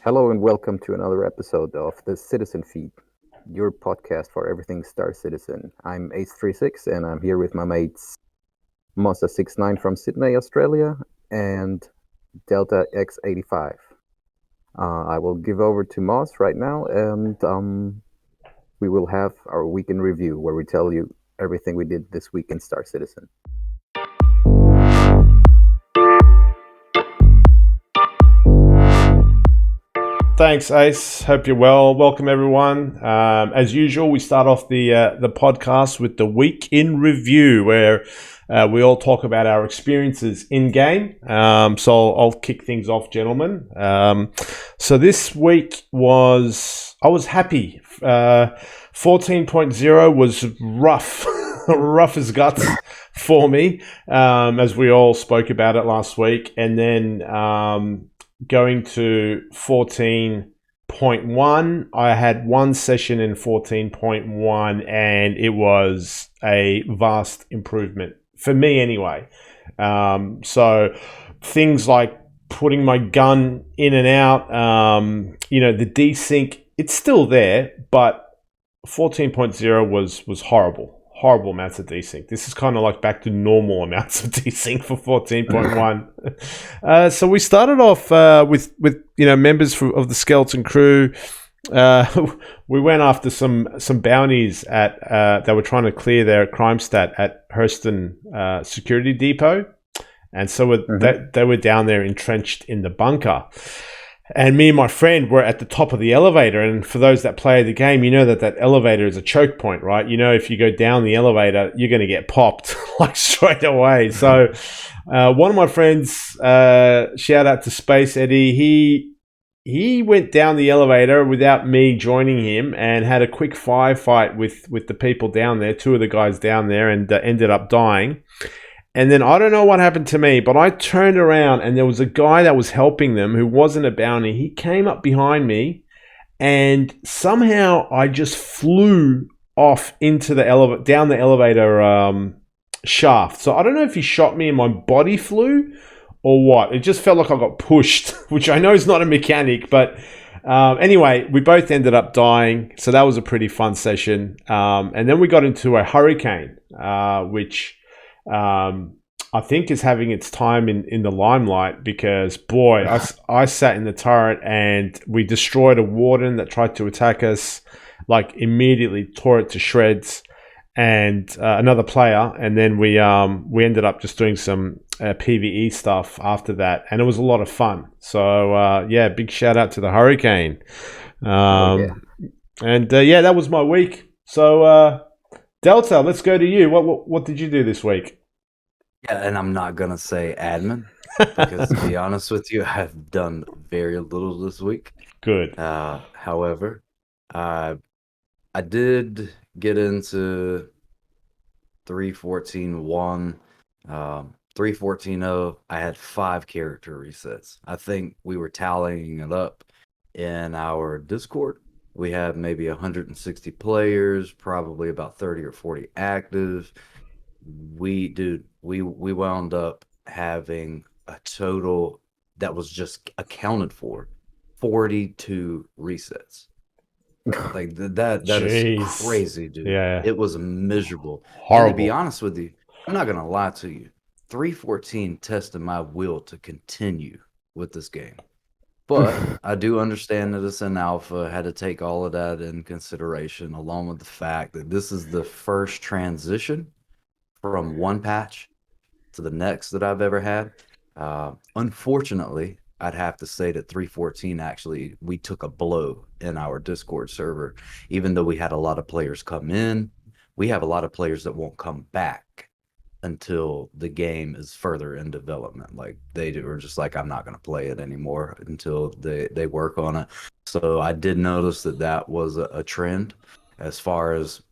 Hello and welcome to another episode of the Citizen Feed, your podcast for everything Star Citizen. I'm Ace36 and I'm here with my mates Mozsta69 from Sydney, Australia, and Delta X85. I will give over to Moz right now, and we will have our week in review where we tell you everything we did this week in Star Citizen. Thanks, Ace. Hope you're well. Welcome, everyone. As usual, we start off the podcast with the week in review, where we all talk about our experiences in game. So I'll kick things off, gentlemen. So this week I was happy. 14.0 was rough, rough as guts for me, as we all spoke about it last week, and then. Going to 14.1, I had one session in 14.1 and it was a vast improvement for me anyway. So things like putting my gun in and out, the desync, it's still there, but 14.0 was horrible amounts of desync. This is kind of like back to normal amounts of desync for 14.1. So we started off with members of the skeleton crew. We went after some bounties at they were trying to clear their crime stat at Hurston Security Depot, and so they were down there entrenched in the bunker. And me and my friend were at the top of the elevator. And for those that play the game, you know that elevator is a choke point, right? You know, if you go down the elevator, you're going to get popped like straight away. So one of my friends, shout out to Space Eddie, he went down the elevator without me joining him and had a quick firefight with the people down there, two of the guys down there, and ended up dying. And then I don't know what happened to me, but I turned around and there was a guy that was helping them who wasn't a bounty. He came up behind me and somehow I just flew off into the down the elevator shaft. So I don't know if he shot me and my body flew or what. It just felt like I got pushed, which I know is not a mechanic, but anyway, we both ended up dying. So that was a pretty fun session. And then we got into a hurricane, which... I think is having its time in the limelight because, boy, I sat in the turret and we destroyed a warden that tried to attack us, like immediately tore it to shreds, and another player, and then we ended up just doing some PvE stuff after that, and it was a lot of fun. So big shout out to the hurricane, and that was my week. So. Delta, let's go to you. What did you do this week? Yeah, and I'm not gonna say admin because to be honest with you, I've done very little this week. Good. However, I did get into 3.14.1, 3.14.0. I had 5 character resets. I think we were tallying it up in our Discord. We have maybe 160 players, probably about 30 or 40 active. We wound up having a total that was just accounted for 42 resets. Like that is crazy, dude. Yeah. It was miserable. Horrible. And to be honest with you, I'm not gonna lie to you. 3.14 tested my will to continue with this game. But I do understand that it's an alpha. Had to take all of that in consideration, along with the fact that this is the first transition from one patch to the next that I've ever had. Unfortunately, I'd have to say that 3.14 actually, we took a blow in our Discord server. Even though we had a lot of players come in, we have a lot of players that won't come back until the game is further in development. Like they were just like, I'm not going to play it anymore until they work on it. So I did notice that was a trend. As far as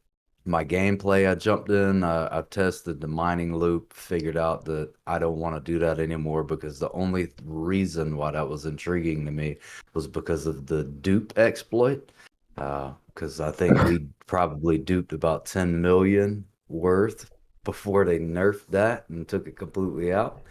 my gameplay, I jumped in, I've tested the mining loop, figured out that I don't want to do that anymore because the only reason why that was intriguing to me was because of the dupe exploit. Because I think we probably duped about 10 million worth before they nerfed that and took it completely out.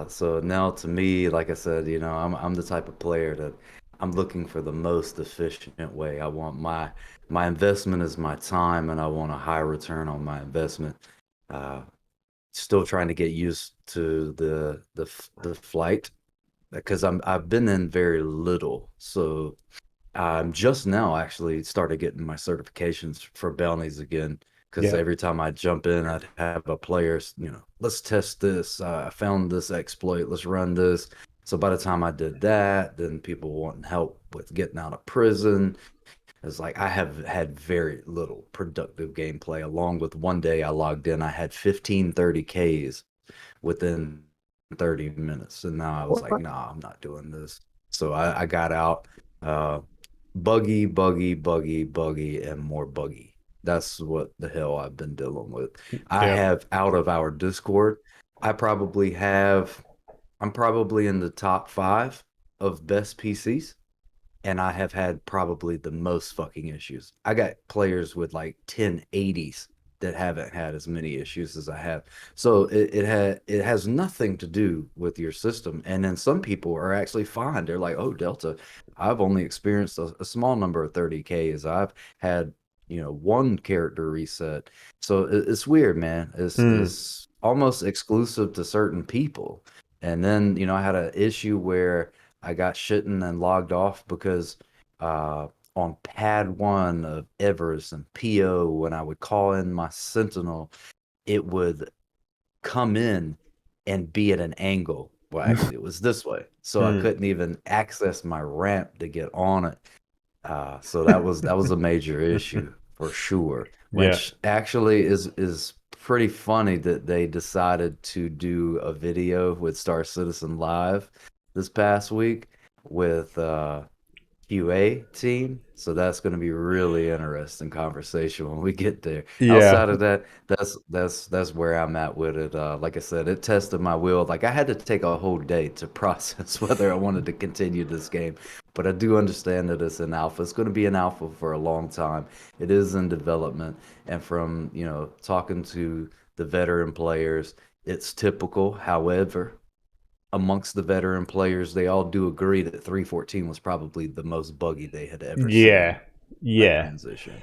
So now to me, like I said, I'm the type of player that I'm looking for the most efficient way. I want my investment is my time, and I want a high return on my investment. Uh, Still trying to get used to the flight because I've been in very little, so I'm just now actually started getting my certifications for bounties again. Because Yeah. every time I jump in, I'd have a player, let's test this. I found this exploit. Let's run this. So by the time I did that, then people wanting help with getting out of prison. It's like I have had very little productive gameplay. Along with one day I logged in, I had 1530 Ks within 30 minutes. And now I was like, What? nah, I'm not doing this. So I got out. Uh, buggy, and more buggy. That's what the hell I've been dealing with. I Yeah. have out of our Discord, I probably have, I'm probably in the top 5 of best PCs, and I have had probably the most fucking issues. I got players with like 1080s that haven't had as many issues as I have. So it has nothing to do with your system. And then some people are actually fine. They're like, oh, Delta, I've only experienced a small number of 30Ks. I've had, one character reset. So it's weird, man. Hmm. It's almost exclusive to certain people. And then, I had an issue where I got shitting and logged off because on pad 1 of Everest and PO, when I would call in my Sentinel, it would come in and be at an angle. Well, actually, it was this way, so I Hmm. couldn't even access my ramp to get on it. So that was a major issue for sure. Yeah. Which actually is pretty funny that they decided to do a video with Star Citizen Live this past week with QA team. So that's going to be really interesting conversation when we get there. Yeah. Outside of that, that's where I'm at with it. Like I said, it tested my will. Like I had to take a whole day to process whether I wanted to continue this game. But I do understand that it's an alpha. It's going to be an alpha for a long time. It is in development, and from talking to the veteran players, it's typical. However, amongst the veteran players, they all do agree that 314 was probably the most buggy they had ever Yeah. seen a Yeah. transition.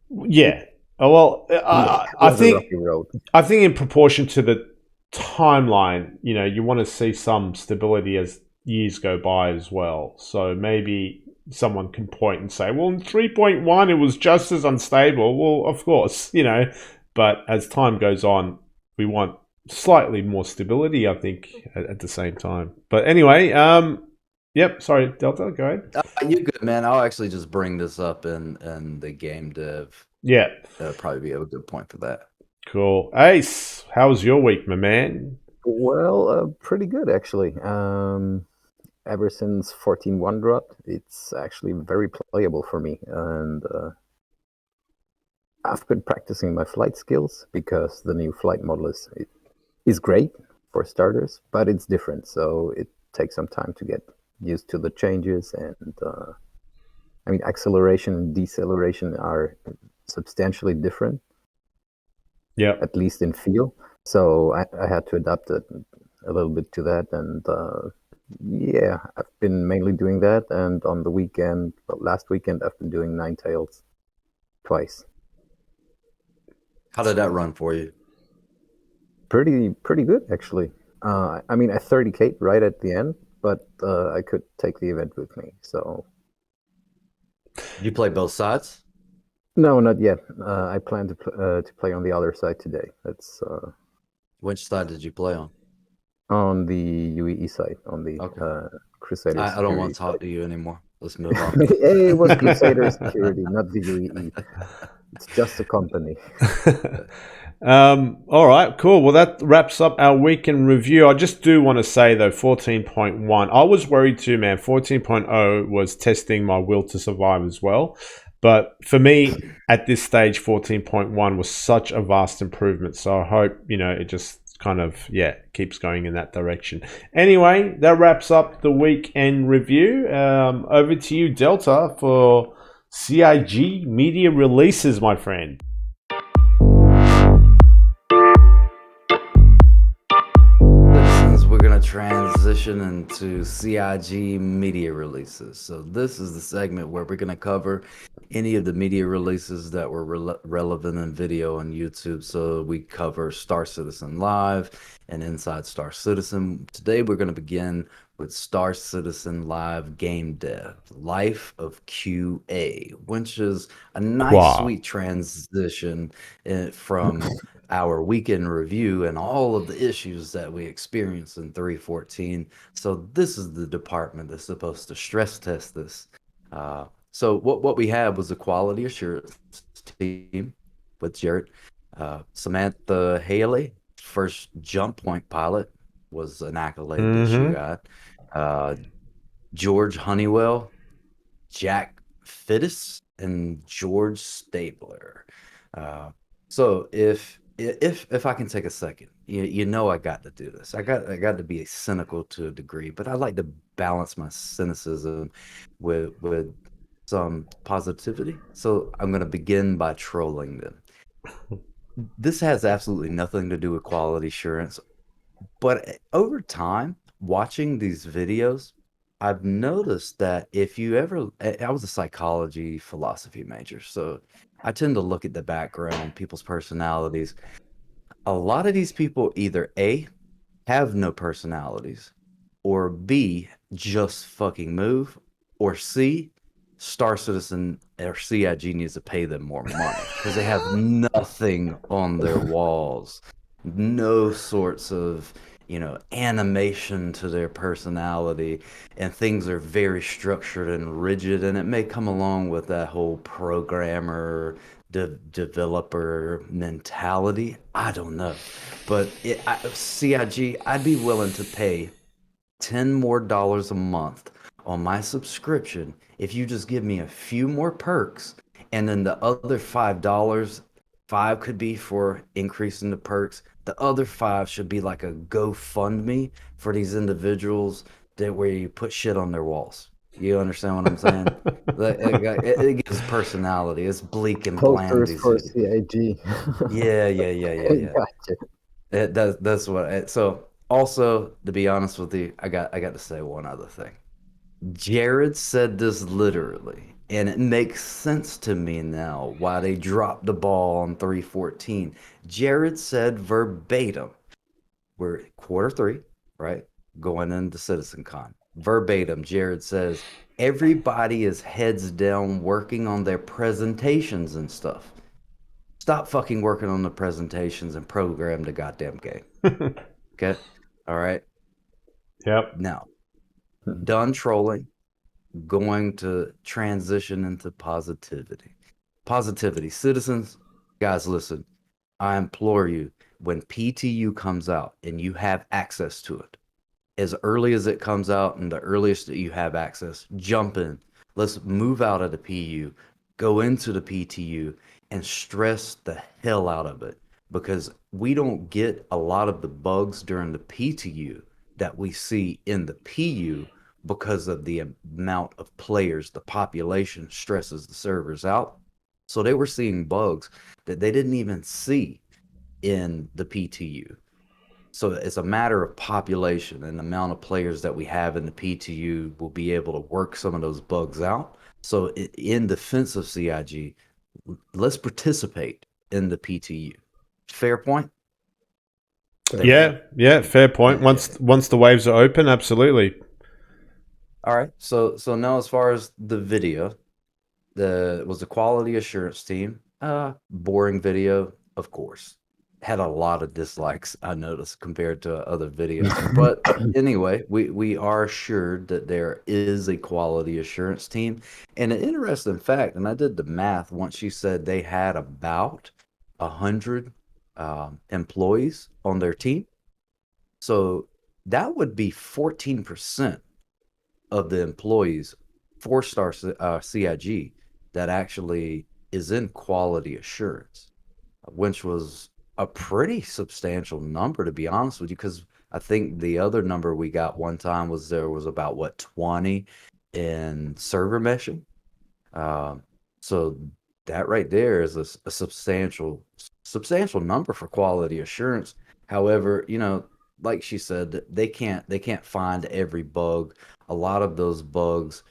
Yeah. Oh, well, Yeah, I, it I was a think rocky road. I think in proportion to the timeline, you want to see some stability as years go by as well. So maybe someone can point and say, well, in 3.1, it was just as unstable. Well, of course, but as time goes on, we want slightly more stability, I think, at the same time. But anyway, yep, sorry, Delta, go ahead. You good, man. I'll actually just bring this up in the game dev. Yeah, That'll probably be a good point for that. cool. Ace, how was your week, my man? Well, pretty good actually. Ever since 14.1 dropped, it's actually very playable for me, and I've been practicing my flight skills because the new flight model is great for starters, but it's different, so it takes some time to get used to the changes. And I mean, acceleration and deceleration are substantially different, Yeah. at least in feel. So I had to adapt it a little bit to that, and yeah, I've been mainly doing that. And on the weekend, well, last weekend, I've been doing Nine Tails twice. How did that run for you? Pretty good actually. I mean, I 30K right at the end, but I could take the event with me. So Did you play both sides? no, not yet. I plan to play on the other side today. That's Which side did you play on? on the UEE side, on the Okay. Crusader I don't want Security to talk side. to you anymore. Let's move on. It was Crusader Security, not the UEE. It's just a company. All right, cool. Well, that wraps up our weekend review. I just do want to say, though, 14.1, I was worried too, man. 14.0 was testing my will to survive as well. But for me, at this stage, 14.1 was such a vast improvement. So I hope, it just kind of, keeps going in that direction. Anyway, that wraps up the weekend review. Over to you, Delta, for CIG media releases, my friend. Citizens, we're going to transition into CIG media releases. So this is the segment where we're going to cover any of the media releases that were relevant in video on YouTube. So we cover Star Citizen Live and Inside Star Citizen. Today we're going to begin with Star Citizen Live Gamedev, Life of QA, which is a nice, sweet transition from our weekend review and all of the issues that we experienced in 314. So this is the department that's supposed to stress test this. So what we had was a quality assurance team with Jarrett. Samantha Haley, first jump point pilot, was an accolade that she got. George Honeywell, Jack Fittis, and George Stabler. So if I can take a second, you know I got to do this. I got to be cynical to a degree, but I like to balance my cynicism with some positivity. So I'm going to begin by trolling them. This has absolutely nothing to do with quality assurance, but over time, watching these videos, I've noticed that if you ever, I was a psychology philosophy major, so I tend to look at the background, people's personalities. A lot of these people either A, have no personalities, or B, just fucking move, or C, Star Citizen or CIG needs to pay them more money because they have nothing on their walls, no sorts of animation to their personality, and things are very structured and rigid, and it may come along with that whole programmer developer mentality. I don't know, but CIG, I'd be willing to pay $10 more a month on my subscription if you just give me a few more perks, and then the other $5, five could be for increasing the perks. The other five should be like a GoFundMe for these individuals that where you put shit on their walls. You understand what I'm saying? It gives personality. It's bleak and bland. Posters for CIG. Yeah. Gotcha. That's what. So also, to be honest with you, I got to say one other thing. Jared said this literally, and it makes sense to me now why they dropped the ball on 314. Jared said verbatim, we're quarter 3, right? Going into CitizenCon. Verbatim, Jared says, everybody is heads down working on their presentations and stuff. Stop fucking working on the presentations and program the goddamn game. Okay? All right? Yep. Now, done trolling, going to transition into positivity. Positivity. Citizens, guys, listen. I implore you, when PTU comes out and you have access to it, as early as it comes out and the earliest that you have access, jump in. Let's move out of the PU, go into the PTU, and stress the hell out of it, because we don't get a lot of the bugs during the PTU that we see in the PU because of the amount of players. The population stresses the servers out. So they were seeing bugs that they didn't even see in the PTU. So it's a matter of population and the amount of players that we have in the PTU will be able to work some of those bugs out. So in defense of CIG, let's participate in the PTU. Fair point? Yeah, fair point. Once the waves are open, absolutely. All right. So now as far as the video, was the quality assurance team. Boring video, of course. Had a lot of dislikes, I noticed, compared to other videos. But anyway, we are assured that there is a quality assurance team. And an interesting fact, and I did the math once she said they had about 100 employees on their team. So that would be 14% of the employees, 4-star CIG, that actually is in quality assurance, which was a pretty substantial number, to be honest with you, because I think the other number we got one time was there was about, what, 20 in server meshing. So that right there is a substantial number for quality assurance. However, like she said, they can't find every bug. A lot of those bugs,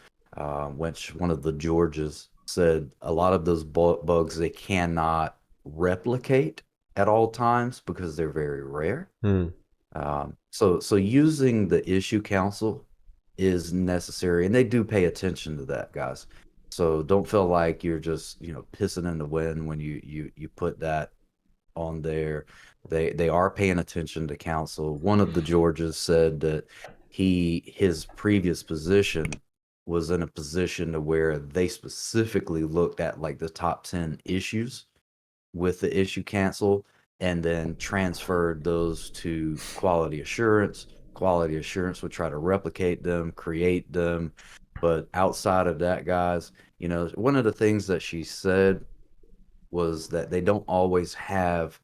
which one of the Georges said, a lot of those bugs they cannot replicate at all times because they're very rare. Mm. So using the issue council is necessary, and they do pay attention to that, guys. So don't feel like you're just pissing in the wind when you put that on there. They are paying attention to council. One of the Georges said that his previous position was in a position to where they specifically looked at like the top 10 issues with the issue cancel and then transferred those to quality assurance. Quality assurance would try to replicate them, create them. But outside of that, guys, one of the things that she said was that they don't always have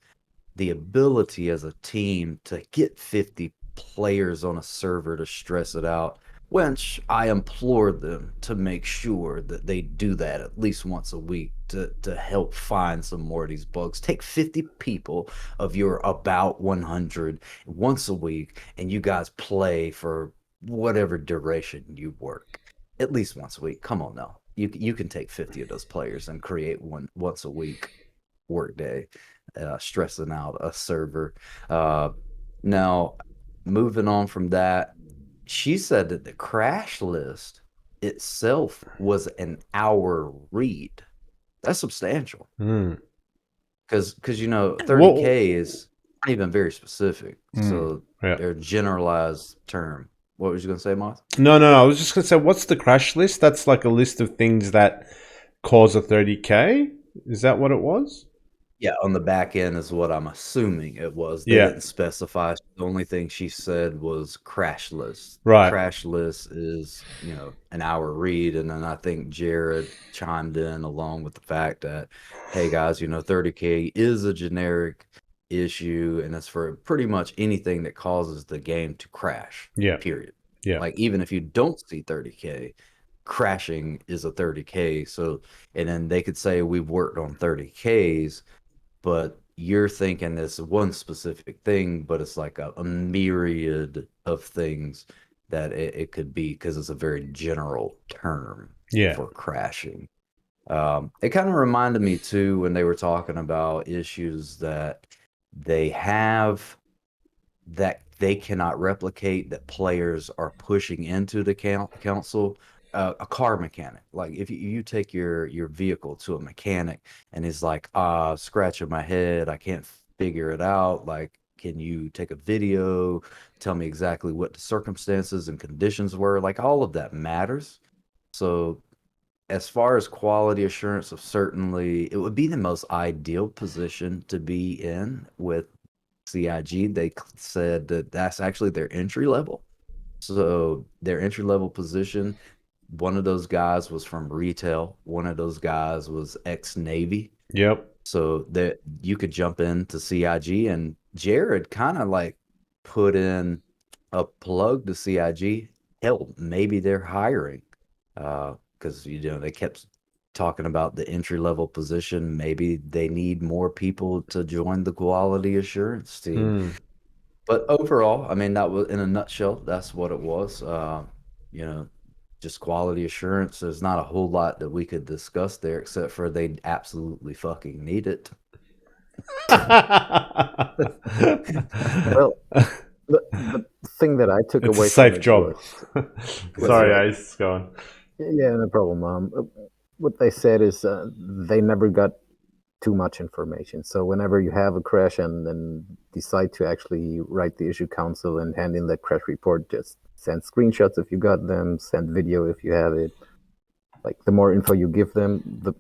the ability as a team to get 50 players on a server to stress it out, which I implore them to make sure that they do that at least once a week to help find some more of these bugs. Take 50 people of your about 100 once a week, and you guys play for whatever duration you work. At least once a week. Come on now. You can take 50 of those players and create one once a week workday, stressing out a server. Now, moving on from that, she said that the crash list itself was an hour read. That's substantial Mm. because 30K Well, is not even very specific. So yeah. they're a generalized term. What was you gonna say, Moss? No. I was just gonna say, what's the crash list? That's like a list of things that cause a 30K. Is that what it was? Yeah, on the back end is what I'm assuming it was. They Yeah. didn't specify. The only thing she said was crash list. The Right. crash list is, an hour read. And then I think Jared chimed in along with the fact that, hey guys, 30K is a generic issue and it's for pretty much anything that causes the game to crash, Yeah. period. Yeah. Like even if you don't see 30K, crashing is a 30K. So, and then they could say we've worked on 30Ks, but you're thinking this one specific thing, but it's like a myriad of things that it could be because it's a very general term Yeah. for crashing. It kind of reminded me too when they were talking about issues that they have that they cannot replicate that players are pushing into the council. A car mechanic, like if you take your vehicle to a mechanic and he's like, scratching my head, I can't figure it out, like can you take a video, tell me exactly what the circumstances and conditions were, like all of that matters. So as far as quality assurance, of certainly it would be the most ideal position to be in with CIG. They said that that's actually their entry level. So their entry level position, one of those guys was from retail, one of those guys was ex Navy. Yep. So that you could jump into CIG, and Jared kind of like put in a plug to CIG. Hell, maybe they're hiring because they kept talking about the entry level position. Maybe they need more people to join the quality assurance team. Mm. But overall, I mean, that was in a nutshell, that's what it was. You know, just quality assurance. There's not a whole lot that we could discuss there except for they absolutely fucking need it. Well, the thing that I took It's a away from safe it job. What's Sorry, that? Ace, go on. yeah, no problem. What they said is they never got too much information. So whenever you have a crash and then decide to actually write the issue council and hand in that crash report, just send screenshots if you got them, send video if you have it. Like the more info you give them, the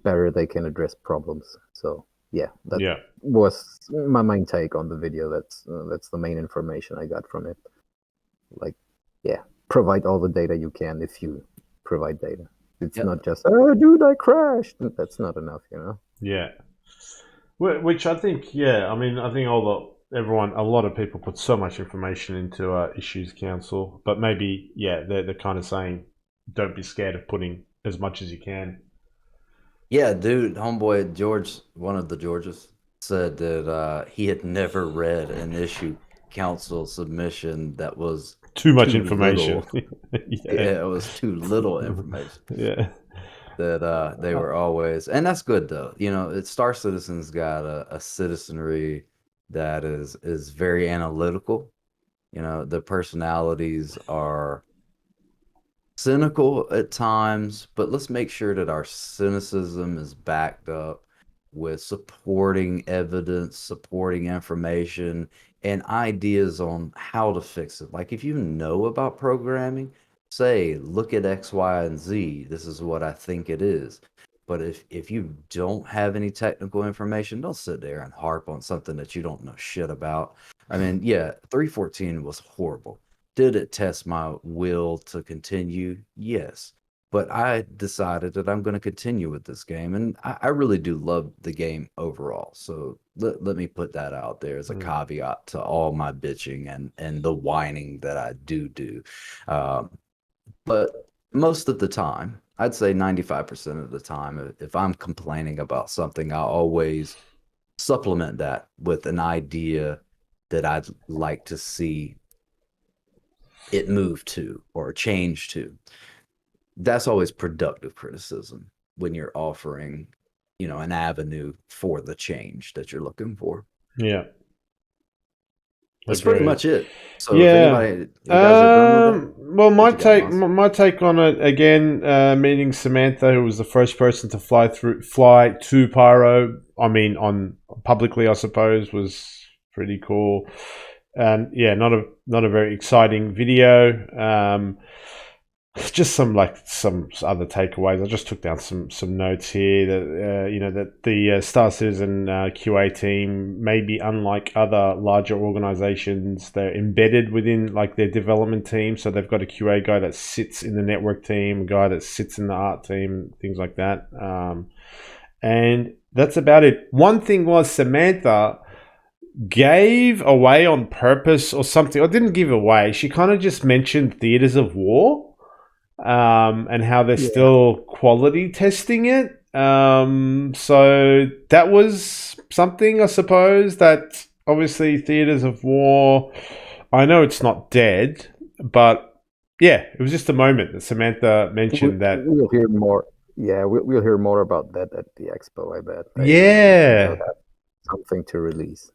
better they can address problems. So yeah, that Yeah. was my main take on the video. That's the main information I got from it. Like, yeah, provide all the data you can if you provide data. It's Yep. not just, oh, dude, I crashed. That's not enough, you know? Yeah. Which I think, yeah, I mean, I think a lot of people put so much information into Issues Council, but maybe, yeah, they're kind of saying, don't be scared of putting as much as you can. Yeah, dude, homeboy George, one of the Georges, said that he had never read an issue council submission that was Too much too information. little. Yeah. Yeah, it was too little information. Yeah. That they were always, and that's good though. You know, Star Citizen's got a citizenry that is very analytical. You know, the personalities are cynical at times, but let's make sure that our cynicism is backed up with supporting evidence, supporting information, and ideas on how to fix it. Like if you know about programming, say, look at X, Y, and Z. This is what I think it is. But if you don't have any technical information, don't sit there and harp on something that you don't know shit about. I mean, yeah, 314 was horrible. Did it test my will to continue? Yes. But I decided that I'm going to continue with this game. And I really do love the game overall. So let me put that out there as a caveat to all my bitching and the whining that I do. Um, but most of the time, I'd say 95% of the time, if I'm complaining about something, I always supplement that with an idea that I'd like to see it move to or change to. That's always productive criticism when you're offering, an avenue for the change that you're looking for. Yeah. That's pretty Agreed. much it. So if Yeah. you guys are done with that, Well, what you got, Moss? my take on it again. Meeting Samantha, who was the first person to fly to Pyro. I mean, on publicly, I suppose, was pretty cool. And yeah, not a very exciting video. Just some other takeaways. I just took down some notes here that that the Star Citizen QA team may be unlike other larger organizations. They're embedded within like their development team, so they've got a QA guy that sits in the network team, a guy that sits in the art team, things like that. And that's about it. One thing was Samantha gave away on purpose or something. I didn't give away. She kind of just mentioned theaters of war. And how they're still quality testing it. So that was something, I suppose, that obviously Theaters of War, I know it's not dead, but yeah, it was just a moment that Samantha mentioned that. We'll hear more. Yeah, we'll hear more about that at the expo. I bet. They'll Yeah. have something to release.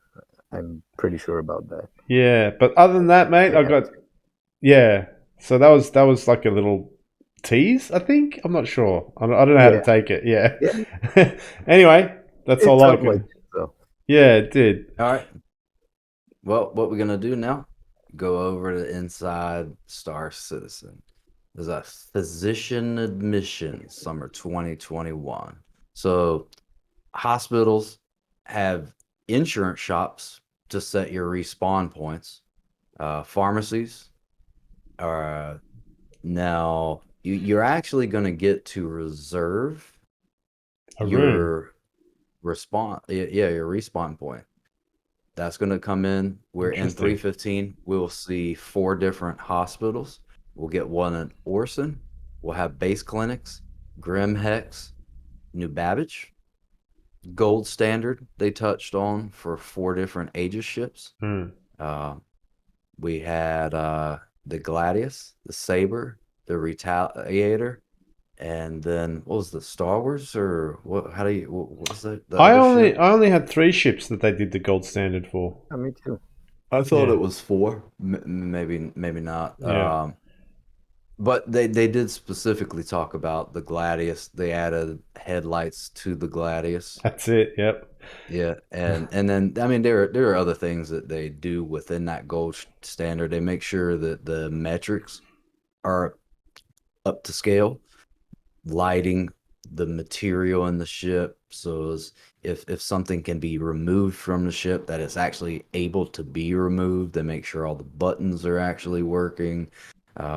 I'm pretty sure about that. Yeah. But other than that, mate, They I have got, to. yeah. So that was like a little tease, I think. I'm not sure. I don't know how to Yeah, take it. yeah. Yeah. Anyway, that's It all I sounds like can. so. Yeah, it did. All right. Well, what we're gonna do now? Go over to Inside Star Citizen. There's a physician admission summer 2021. So hospitals have insurance shops to set your respawn points. Pharmacies are now you're actually going to get to reserve A room. your your respawn point. That's going to come in. We're in Interesting. 315. We'll see 4 different hospitals. We'll get one in Orson. We'll have base clinics, Grim Hex, New Babbage, Gold Standard. They touched on for 4 different Aegis ships. Hmm. We had the Gladius, the Saber, the Retaliator, and then what was the Star Wars or what? How do you? What was the I other only ship? I only had 3 ships that they did the gold standard for. Me too. I thought Yeah. it was 4. Maybe not. Yeah. But they did specifically talk about the Gladius. They added headlights to the Gladius. That's it. Yep. Yeah, and then I mean there are other things that they do within that gold standard. They make sure that the metrics are up to scale, lighting, the material in the ship. So if something can be removed from the ship, that it's actually able to be removed. They make sure all the buttons are actually working.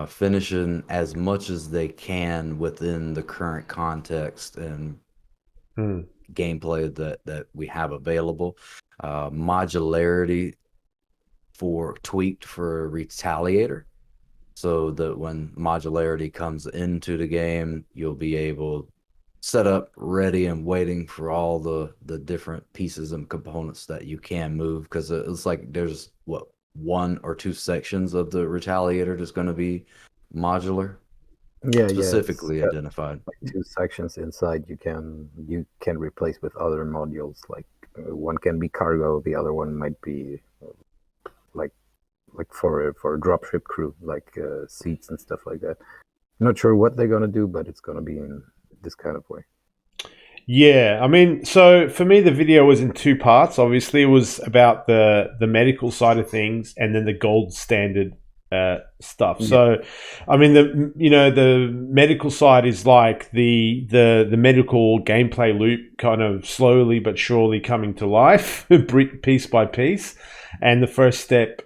Finishing as much as they can within the current context and Hmm. gameplay that we have available. Modularity tweaked for Retaliator, so that when modularity comes into the game, you'll be able set up ready and waiting for all the different pieces and components that you can move, because it's like there's one or two sections of the Retaliator that's going to be modular, Yeah, specifically it's got identified. like 2 sections inside. You can replace with other modules. Like one can be cargo, the other one might be like for a dropship crew, like seats and stuff like that. I'm not sure what they're gonna do, but it's gonna be in this kind of way. Yeah, I mean, so for me, the video was in two parts. Obviously, it was about the medical side of things, and then the gold standard stuff. Yeah. So, I mean, the medical side is like the medical gameplay loop, kind of slowly but surely coming to life, piece by piece. And the first step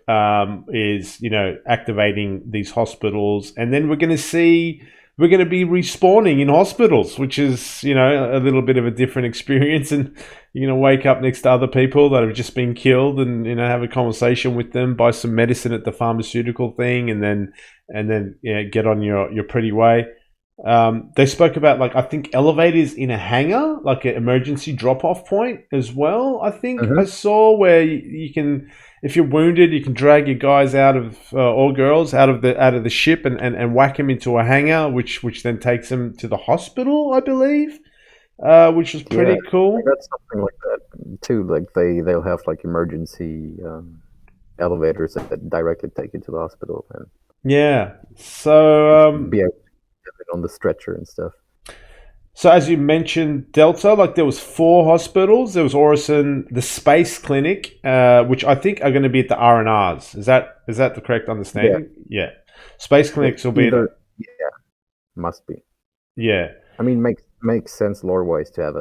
is activating these hospitals, and then we're going to be respawning in hospitals, which is, a little bit of a different experience. And you're going to wake up next to other people that have just been killed and, have a conversation with them, buy some medicine at the pharmaceutical thing, and then get on your pretty way. They spoke about, like, I think elevators in a hangar, like an emergency drop-off point as well. I think I saw where you can, if you're wounded, you can drag your guys out of or girls out of the ship and whack them into a hangar, which then takes them to the hospital, I believe, which was pretty cool. I got something like that too. Like they'll have like emergency elevators that directly take you to the hospital and so be able to get it on the stretcher and stuff. So as you mentioned, Delta, like there was 4 hospitals. There was Orison, the Space Clinic, which I think are going to be at the R&Rs. Is that the correct understanding? Yeah. Space Clinics will be must be. Yeah. I mean, makes sense lore-wise to have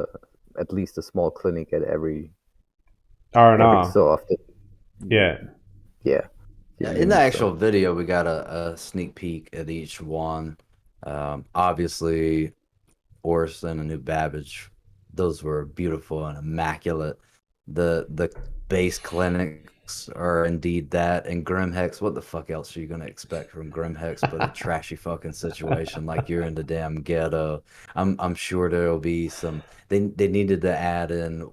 at least a small clinic at every R&R. so often. Yeah. Yeah, in the actual video, we got a sneak peek at each one. Obviously, Orison and New Babbage, those were beautiful and immaculate. The base clinics are indeed that. And Grimhex, what the fuck else are you gonna expect from Grimhex but a trashy fucking situation like you're in the damn ghetto? I'm sure there'll be some. They needed to add in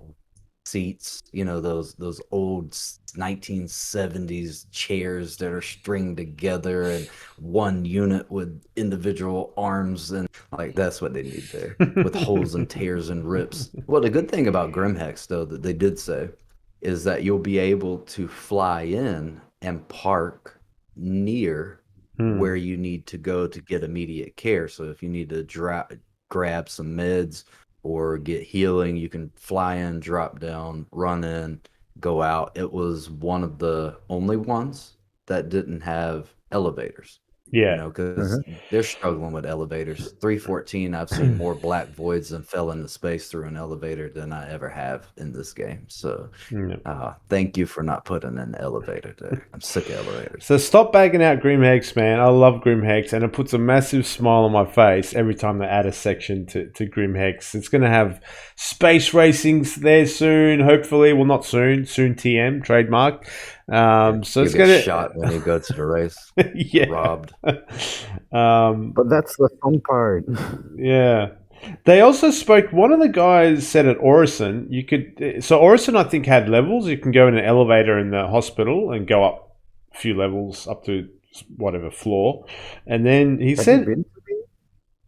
seats, those old 1970s chairs that are stringed together and one unit with individual arms, and like that's what they need there, with holes and tears and rips. Well, the good thing about Grimhex, though, that they did say is that you'll be able to fly in and park near where you need to go to get immediate care. So if you need to grab some meds or get healing, you can fly in, drop down, run in, go out. It was one of the only ones that didn't have elevators. Yeah. Because they're struggling with elevators. 314, I've seen more black voids than fell into space through an elevator than I ever have in this game. So thank you for not putting an elevator there. I'm sick of elevators. So stop bagging out Grimhex, man. I love Grimhex, and it puts a massive smile on my face every time they add a section to Grimhex. It's going to have space racings there soon, hopefully. Well, not soon. Soon TM, trademark. So it's going to shot when you go to the race. Robbed. But that's the fun part. Yeah. They also spoke. One of the guys said at Orison, you could. So Orison, I think, had levels. You can go in an elevator in the hospital and go up a few levels up to whatever floor, and then he said,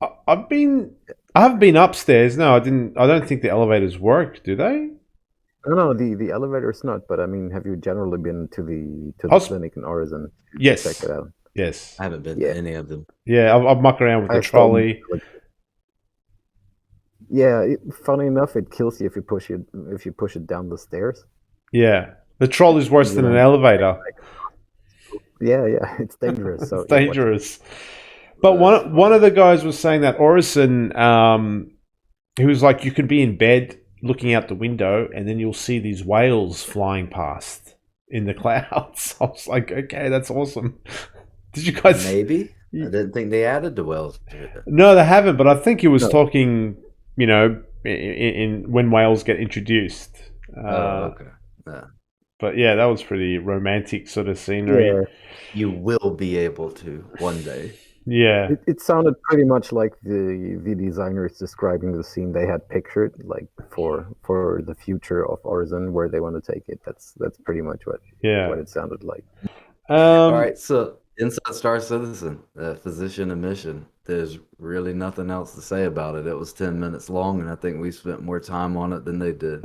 I haven't been upstairs. No, I didn't. I don't think the elevators work. Do they? No, the elevator's not. But I mean, have you generally been to the clinic in Orison? Yes. Check it out. Yes. I haven't been to any of them. Yeah, I've mucked around with the trolley. Funny enough, it kills you if you push it down the stairs. Yeah, the trolley's worse than an elevator. Yeah, it's dangerous. So it's dangerous. But one of the guys was saying that Orison, he was like, you could be in bed looking out the window, and then you'll see these whales flying past in the clouds. I was like, okay, that's awesome. Did you guys? Maybe. I didn't think they added the whales. No, they haven't. But I think he was talking, in when whales get introduced. Okay. Yeah. But yeah, that was pretty romantic sort of scenery. Yeah. You will be able to one day. Yeah. It sounded pretty much like the designers describing the scene they had pictured, like for the future of Orison, where they want to take it. That's pretty much what it sounded like. All Um, right, so inside Star Citizen, physician and mission. There's really nothing else to say about it. It was 10 minutes long, and I think we spent more time on it than they did.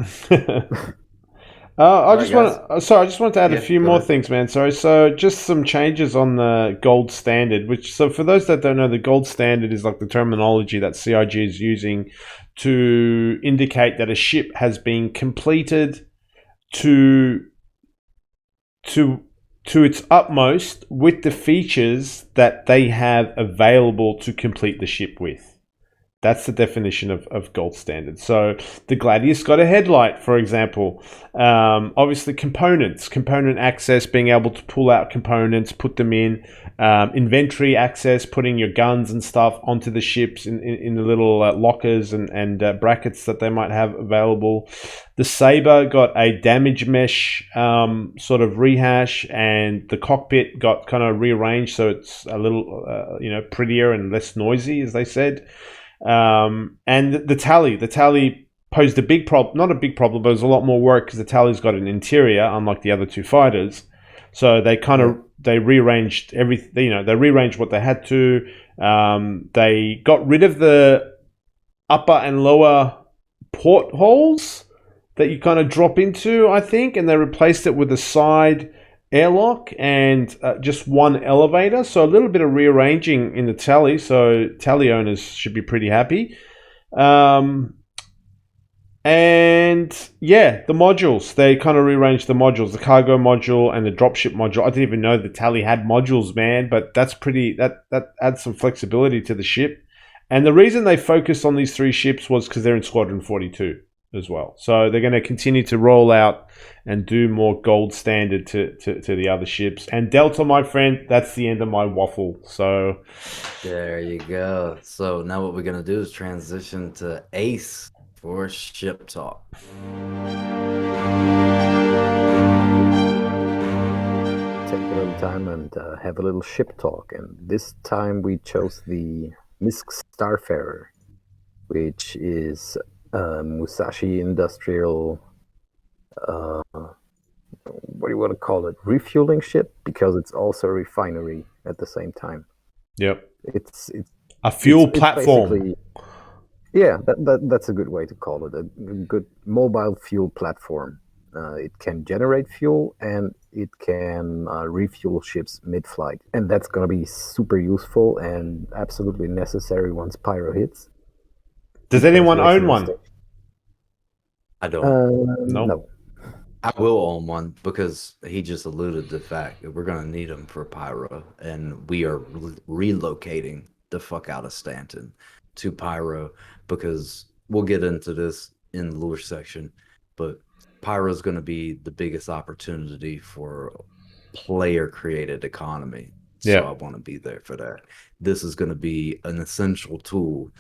I All right, just guys. want to, sorry, I just want to add a Yeah, few go more ahead. things, man. Sorry. So just some changes on the gold standard, which, so for those that don't know, the gold standard is like the terminology that CIG is using to indicate that a ship has been completed to to to its utmost with the features that they have available to complete the ship with. That's the definition of gold standard. So the Gladius got a headlight, for example. Obviously, component access, being able to pull out components, put them in. Inventory access, putting your guns and stuff onto the ships in the little lockers and brackets that they might have available. The Saber got a damage mesh sort of rehash, and the cockpit got kind of rearranged so it's a little prettier and less noisy, as they said. And the tally posed a big problem, not a big problem, but it was a lot more work because the tally's got an interior, unlike the other two fighters. So they kind of they rearranged everything. They rearranged what they had to. They got rid of the upper and lower portholes that you kind of drop into, I think, and they replaced it with a side airlock and just one elevator. So a little bit of rearranging in the tally. So tally owners should be pretty happy. And yeah, the modules. They kind of rearranged the modules, the cargo module and the dropship module. I didn't even know the tally had modules, man, but that's pretty that adds some flexibility to the ship. And the reason they focused on these three ships was because they're in Squadron 42 as well. So they're going to continue to roll out and do more gold standard to the other ships. And Delta, my friend, that's the end of my waffle. So There you go. So now what we're gonna do is transition to Ace for ship talk. Take a little time and have a little ship talk. And this time we chose the MISC Starfarer, which is a Musashi Industrial, what do you want to call it? Refueling ship, because it's also a refinery at the same time. yep, It's a fuel it's platform. basically, yeah, that's a good way to call it. A good mobile fuel platform. It can generate fuel and it can refuel ships mid-flight, and that's going to be super useful and absolutely necessary once Pyro hits. Does Because anyone own resident one? station. I don't. No. No. I will own one because he just alluded to the fact that we're gonna need them for Pyro, and we are relocating the fuck out of Stanton to Pyro because we'll get into this in the lure section, but Pyro is going to be the biggest opportunity for player created economy. So Yeah. I want to be there for that. This is going to be an essential tool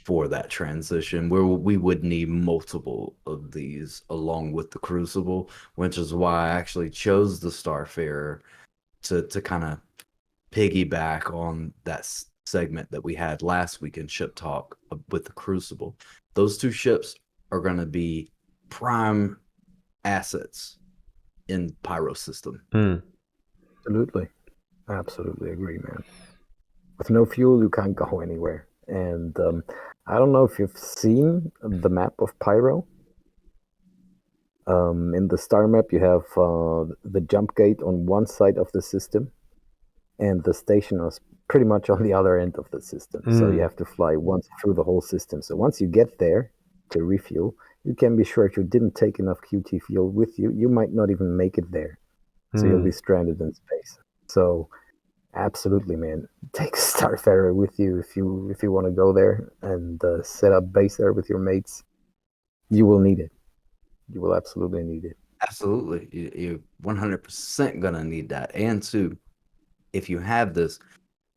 for that transition where we would need multiple of these along with the Crucible, which is why I actually chose the Starfarer to kind of piggyback on that segment that we had last week in Ship Talk with the Crucible. Those two ships are going to be prime assets in Pyro system. Absolutely. Absolutely agree, man. With no fuel, you can't go anywhere. And I don't know if you've seen the map of Pyro. In the star map, you have the jump gate on one side of the system, and the station is pretty much on the other end of the system. So you have to fly once through the whole system. So once you get there to refuel, you can be sure if you didn't take enough QT fuel with you, you might not even make it there. So you'll be stranded in space. So absolutely, man, take Starfarer with you if you want to go there and set up base there with your mates. You will need it. You will absolutely need it. Absolutely. You're 100% going to need that. And two, if you have this,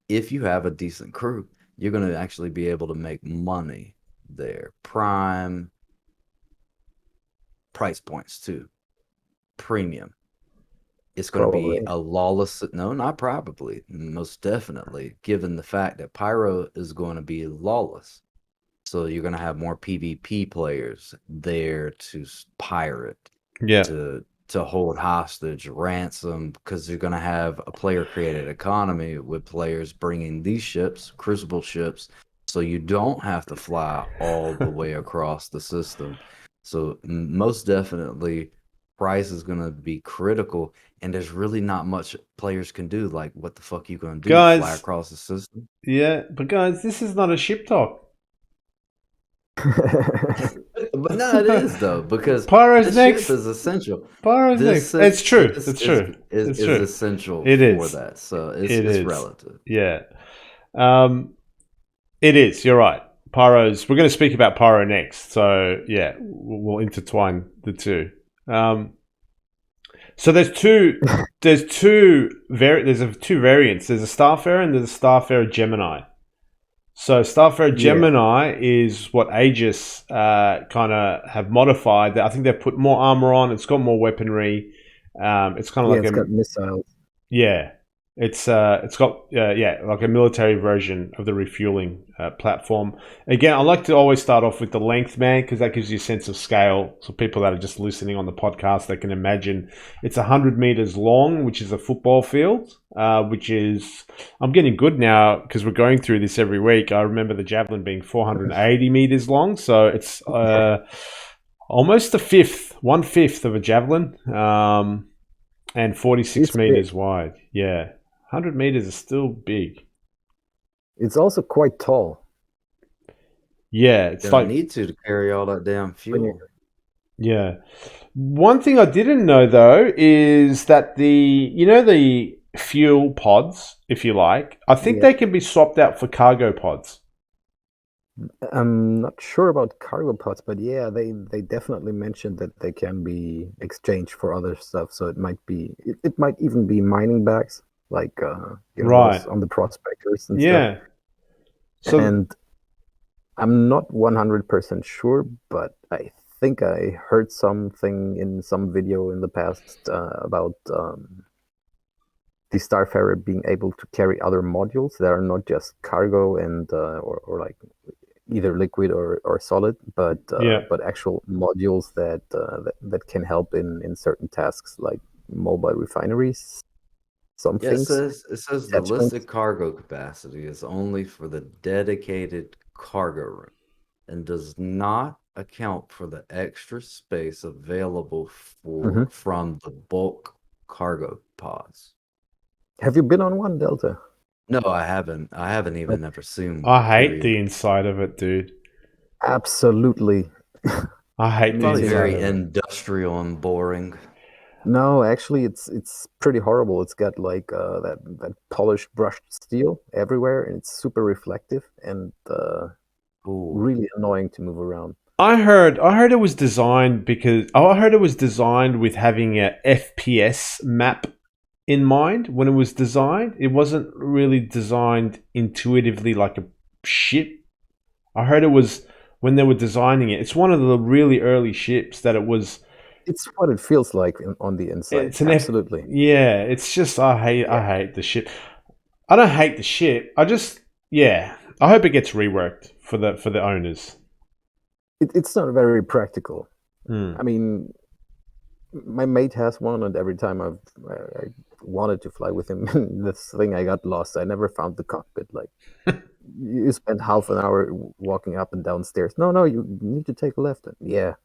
if you have a decent crew, you're going to actually be able to make money there. Prime price points too. Premium. It's going to be a lawless, no, not probably, most definitely, given the fact that Pyro is going to be lawless. So you're going to have more PvP players there to pirate, Yeah. to to hold hostage, ransom, because you're going to have a player-created economy with players bringing these ships, Crucible ships, so you don't have to fly all the way across the system. So most definitely, price is going to be critical, and there's really not much players can do. Like, what the fuck you going to do? Fly Guys, across the system? yeah, but guys, this is not a ship talk. But no, it is though, because Pyro's this ship next. is essential. Pyro's next. It's true. This It's true. It's is true. essential It for is. that. So It it's is. relative. Yeah. It is. You're right. Pyro's. We're going to speak about Pyro next. So yeah, we'll intertwine the two. So there's two. There's two variants. There's a Starfarer and there's a Starfarer Gemini. So Starfarer Gemini is what Aegis kind of have modified. I think they've put more armor on. It's got more weaponry. It's kind of like it's got missiles. Yeah, it's got like a military version of the refueling platform. Again, I like to always start off with the length, man, because that gives you a sense of scale. So people that are just listening on the podcast, they can imagine it's 100 meters long, which is a football field. Which is, I'm getting good now because we're going through this every week. I remember the javelin being 480 meters long, so it's almost one fifth of a javelin. And 46 meters wide. Yeah. 100 meters is still big. It's also quite tall. Yeah. It's Don't need to carry all that damn fuel. Yeah. One thing I didn't know, though, is that the fuel pods, if you like, I think they can be swapped out for cargo pods. I'm not sure about cargo pods, but yeah, they definitely mentioned that they can be exchanged for other stuff. So it might even be mining bags, like right on the prospectors and stuff. So, and I'm not 100% sure, but I think I heard something in some video in the past about the Starfarer being able to carry other modules that are not just cargo and or like either liquid or solid, but actual modules that can help in certain tasks like mobile refineries. It says the listed cargo capacity is only for the dedicated cargo room and does not account for the extra space available from the bulk cargo pods. Have you been on one, Delta? No, I haven't. I haven't even ever seen one. I hate the inside of it, dude. Absolutely. I hate the inside very of it. industrial and boring. No, actually, it's pretty horrible. It's got like that polished brushed steel everywhere, and it's super reflective and really annoying to move around. I heard it was designed with having a FPS map in mind when it was designed. It wasn't really designed intuitively like a ship. I heard it was when they were designing it. It's one of the really early ships that it was. It's what it feels like on the inside. It's absolutely. It's just I hate the ship. I don't hate the ship. I hope it gets reworked for the owners. It's not very practical. Mm. I mean, my mate has one, and every time I wanted to fly with him, this thing I got lost. I never found the cockpit. Like you spend half an hour walking up and down stairs. No, you need to take a left. Yeah,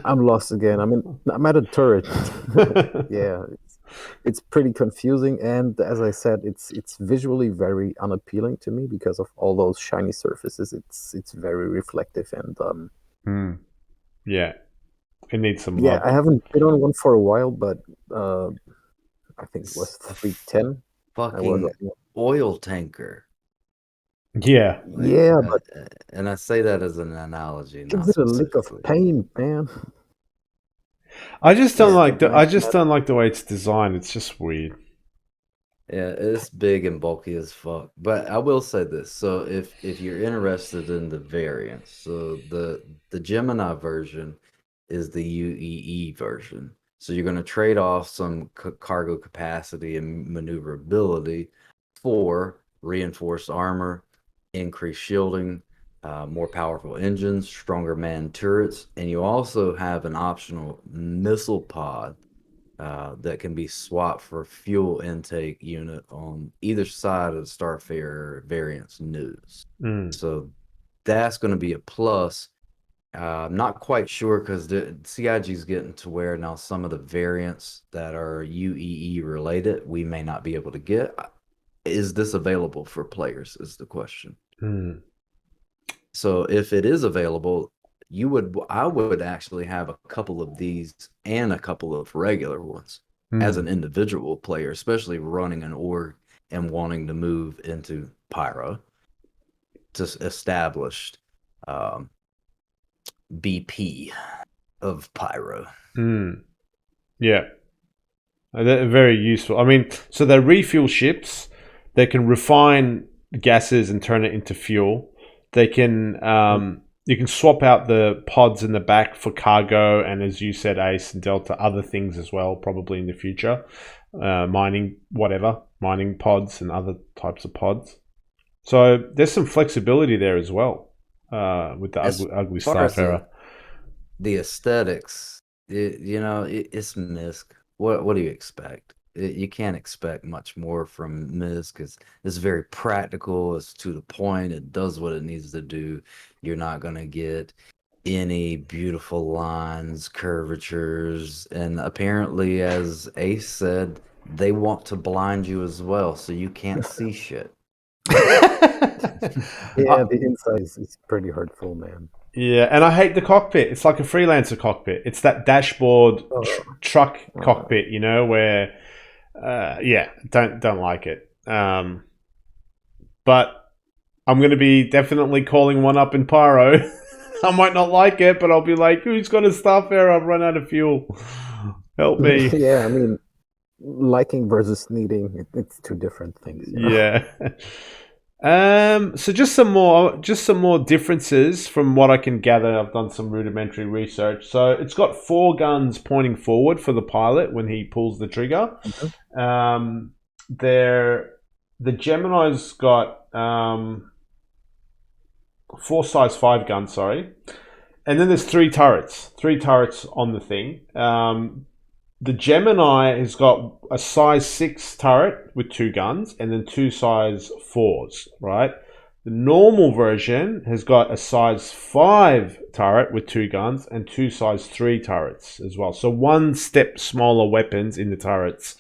I'm lost again. I'm at a turret. Yeah, it's pretty confusing, and as I said, it's visually very unappealing to me because of all those shiny surfaces. It's very reflective and yeah, it needs some love. Yeah, I haven't been on one for a while, but I think it was 310. Fucking oil tanker. Yeah, but and I say that as an analogy. Gives it a lick of pain, man. I just don't like the way it's designed. It's just weird. Yeah, it's big and bulky as fuck. But I will say this: so if you're interested in the variants, so the Gemini version is the UEE version. So you're going to trade off some cargo capacity and maneuverability for reinforced armor, increased shielding, more powerful engines, stronger manned turrets, and you also have an optional missile pod that can be swapped for fuel intake unit on either side of the Starfarer variant's nose. Mm. So that's going to be a plus. I'm not quite sure because the CIG is getting to where now some of the variants that are UEE related we may not be able to get. Is this available for players? Is the question. Mm. So if it is available, I would actually have a couple of these and a couple of regular ones as an Mm. individual player, especially running an org and wanting to move into Pyro to established um, BP of Pyro. Mm. Yeah. They're very useful. I mean, so they refuel ships. They can refine gases and turn it into fuel. They can you can swap out the pods in the back for cargo, and as you said, Ace and Delta, other things as well, probably in the future, mining mining pods and other types of pods. So there's some flexibility there as well with the As ugly far as Starfarer. the aesthetics, it's MISC. What do you expect? You can't expect much more from MISC because it's very practical. It's to the point. It does what it needs to do. You're not gonna get any beautiful lines, curvatures, and apparently, as Ace said, they want to blind you as well, so you can't see shit. Yeah, the inside is pretty hurtful, man. Yeah, and I hate the cockpit. It's like a freelancer cockpit. It's that dashboard Oh, truck uh, cockpit, where yeah, don't like it. But I'm going to be definitely calling one up in Pyro. I might not like it, but I'll be like, who's got a Starfarer? I've run out of fuel. Help me. yeah, I mean, liking versus needing, it's two different things, you know? Yeah. So just some more differences from what I can gather. I've done some rudimentary research. So it's got 4 guns pointing forward for the pilot when he pulls the trigger. Mhm. There, the Gemini's got 4 size 5 guns. Sorry, and then there's 3 turrets on the thing. The Gemini has got a size 6 turret with 2 guns and then 2 size 4s, right? The normal version has got a size 5 turret with 2 guns and 2 size 3 turrets as well. So 1 step smaller weapons in the turrets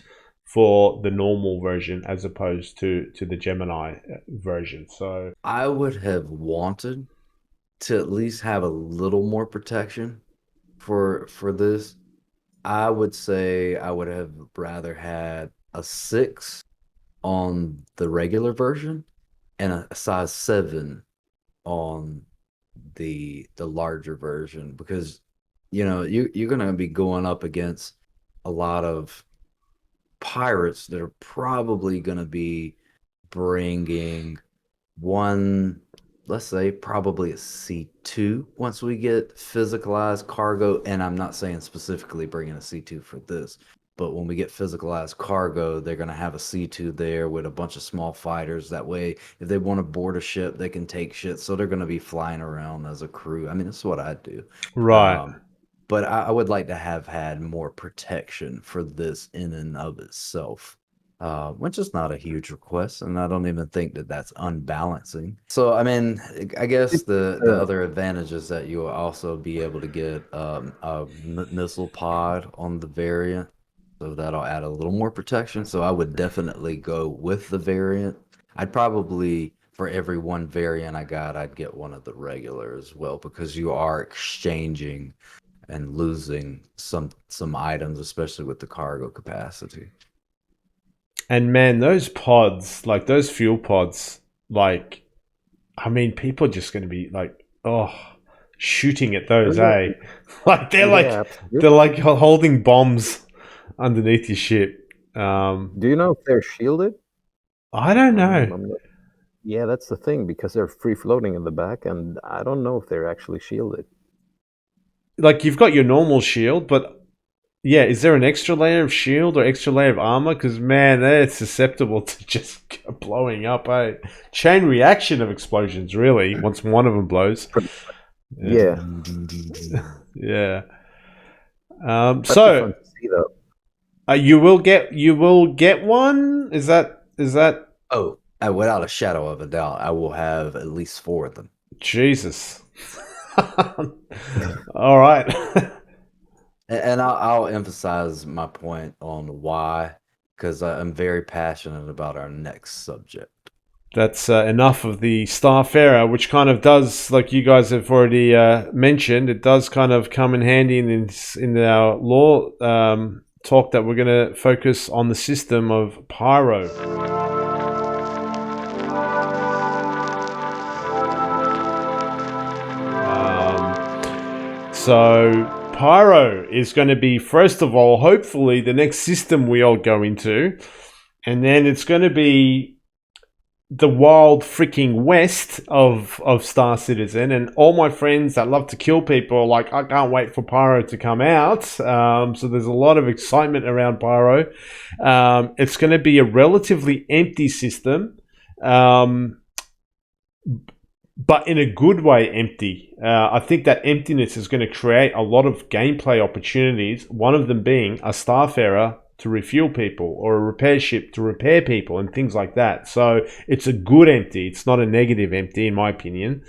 for the normal version as opposed to the Gemini version. So I would have wanted to at least have a little more protection for this. I would say I would have rather had a 6 on the regular version and a size 7 on the larger version because you're going to be going up against a lot of pirates that are probably going to be bringing one, let's say, probably a C2 once we get physicalized cargo. And I'm not saying specifically bringing a C2 for this, but when we get physicalized cargo, they're going to have a C2 there with a bunch of small fighters. That way, if they want to board a ship, they can take shit. So they're going to be flying around as a crew. I mean, that's what I do. right. Um, but I would like to have had more protection for this in and of itself, which is not a huge request, and I don't even think that that's unbalancing. So, I mean, I guess It's, the other advantage is that you'll also be able to get missile pod on the variant, so that'll add a little more protection. So I would definitely go with the variant. I'd probably, for every one variant I got, I'd get one of the regular as well because you are exchanging and losing some items, especially with the cargo capacity. And man, those pods, like those fuel pods, like I mean, people are just going to be like, oh, shooting at oh, those, yeah, eh? Like yeah, they're absolutely. like holding bombs underneath your ship. Do you know if they're shielded? I don't know. I'm not, yeah, that's the thing because they're free floating in the back, and I don't know if they're actually shielded. Like you've got your normal shield, but Yeah, is there an extra layer of shield or extra layer of armor? Because man, they're susceptible to just blowing up. Chain reaction of explosions, really. Once one of them blows. Yeah. Yeah, Yeah. that'd be fun to see though. You will get one. Is that Oh, without a shadow of a doubt, I will have at least 4 of them. Jesus? All right. And I'll emphasize my point on why, because I'm very passionate about our next subject. That's enough of the Starfarer, which kind of does, like you guys have already mentioned, it does kind of come in handy in our lore talk that we're going to focus on the system of Pyro. So Pyro is going to be, first of all, hopefully the next system we all go into, and then it's going to be the wild freaking west of Star Citizen, and all my friends that love to kill people are like, I can't wait for Pyro to come out. So there's a lot of excitement around Pyro. It's going to be a relatively empty system, but in a good way empty. I think that emptiness is going to create a lot of gameplay opportunities, one of them being a Starfarer to refuel people or a repair ship to repair people and things like that. So it's a good empty. It's not a negative empty, in my opinion.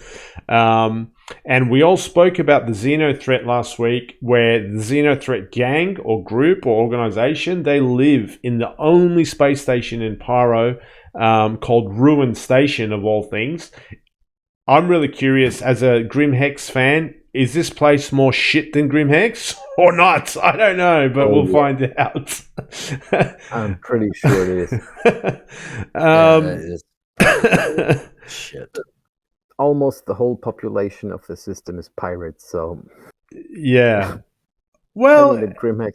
And we all spoke about the Xeno threat last week, where the Xeno threat gang or group or organization, they live in the only space station in Pyro called Ruin Station, of all things. I'm really curious, as a Grim Hex fan, is this place more shit than Grim Hex or not? I don't know, but we'll find out. I'm pretty sure it is. It is shit. Almost the whole population of the system is pirates, so yeah. Well, I mean, the Grimhex,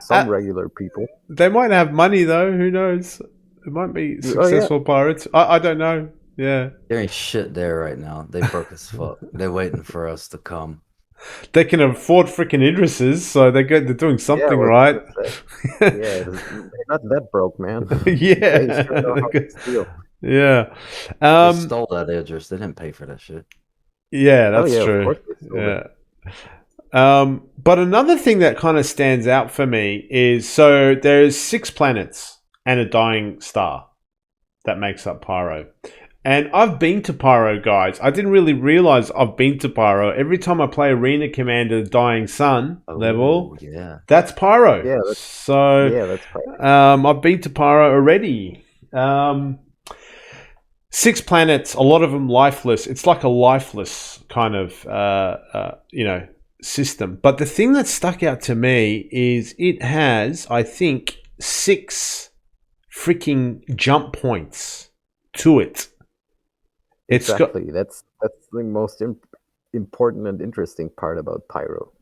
some regular people. They might have money though. Who knows? It might be successful pirates. I don't know. Yeah. There ain't shit there right now. They broke as fuck. They're waiting for us to come. They can afford freaking Idrises, so they're doing something right. Yeah, they're not that broke, man. Yeah. They sure know how to steal. Yeah. They stole that Idris. They didn't pay for that shit. Yeah, that's true. Of course they stole it. But another thing that kind of stands out for me is, so there's 6 planets and a dying star that makes up Pyro. And I've been to Pyro, guys. I didn't really realize I've been to Pyro. Every time I play Arena Commander Dying Sun level, that's Pyro. Yeah, that's Pyro. I've been to Pyro already. 6 planets, a lot of them lifeless. It's like a lifeless kind of, system. But the thing that stuck out to me is it has, I think, 6 freaking jump points to it. Exactly. That's the most important and interesting part about Pyro.